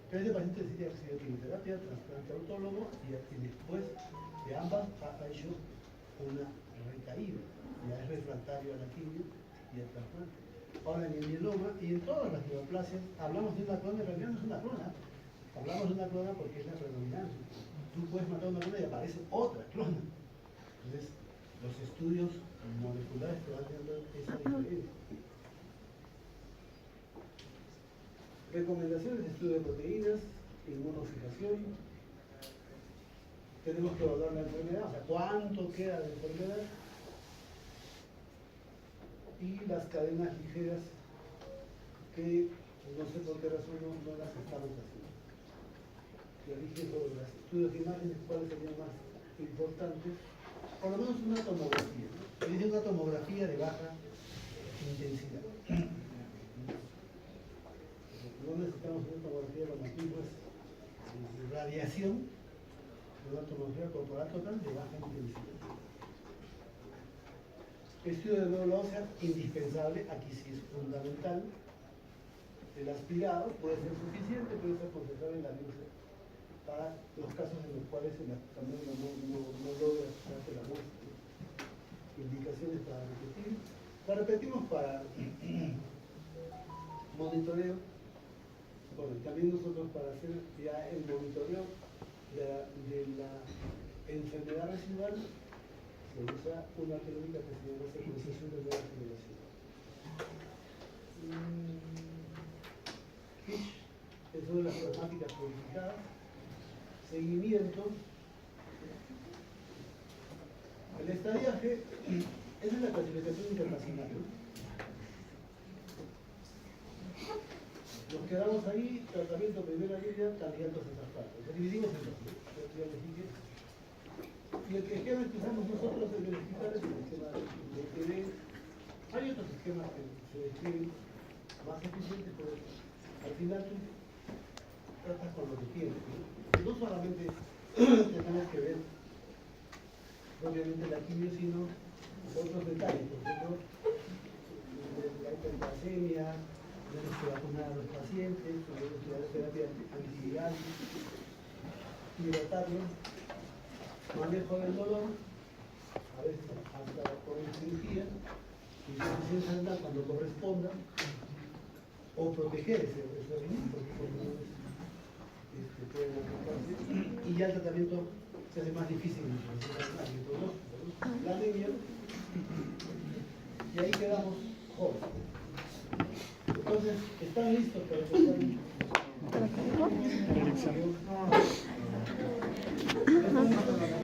Pero este paciente decide recibir quimioterapia, trasplante autólogo y después de ambas ha hecho una recaída, ya es refractario a la quimio y al trasplante. Ahora en el mieloma y en todas las neoplasias hablamos de una clona, en realidad no es una clona, hablamos de una clona porque es la predominancia. Tú puedes matar una clona y aparece otra clona. Entonces, los estudios moleculares te van dando esa diferencia. Recomendaciones de estudio de proteínas, inmunofijación. Tenemos que evaluar la enfermedad, o sea, cuánto queda de enfermedad. Y las cadenas ligeras que no sé por qué razón no las estamos haciendo. Ya dije sobre los estudios de imágenes, cuáles serían más importantes. Por lo menos una tomografía, ¿no? Se dice una tomografía de baja intensidad. No necesitamos una tomografía con antiguas radiación, una tomografía corporal total de baja intensidad. Estudio de médula ósea, indispensable, aquí sí es fundamental. El aspirado puede ser suficiente, puede ser concentrado en la biopsia para los casos en los cuales el aspirado no logra hacerse la muestra. Indicaciones para repetir. La repetimos para monitoreo. Bueno, también nosotros para hacer ya el monitoreo de la enfermedad residual se usa una técnica que se llama secuenciación de nueva generación. Fish es una de las plasmáticas purificadas. Seguimiento. El estadiaje, esa es la clasificación internacional, ¿no? Nos quedamos ahí, tratamiento primera línea, candidatos a zapatos. Lo dividimos en dos, ¿no? Y el esquema que usamos nosotros en el hospital es el esquema de TD. Hay otros esquemas que se describen más eficientes, pero al final tú tratas con lo que tienes, ¿no? No solamente tenemos que ver obviamente la quimio, sino otros detalles, por ejemplo, la hipercalemia, tenemos que vacunar a los pacientes, tenemos que dar terapia antiviral, hidratarlo, manejo del dolor, a veces hasta con cirugía, insuficiencia renal cuando corresponda, o proteger ese organismo, porque por lo menos pueden afectarse, y ya el tratamiento se hace más difícil la anemia, y ahí quedamos jóvenes. Entonces, están listos, pero están... Para el examen.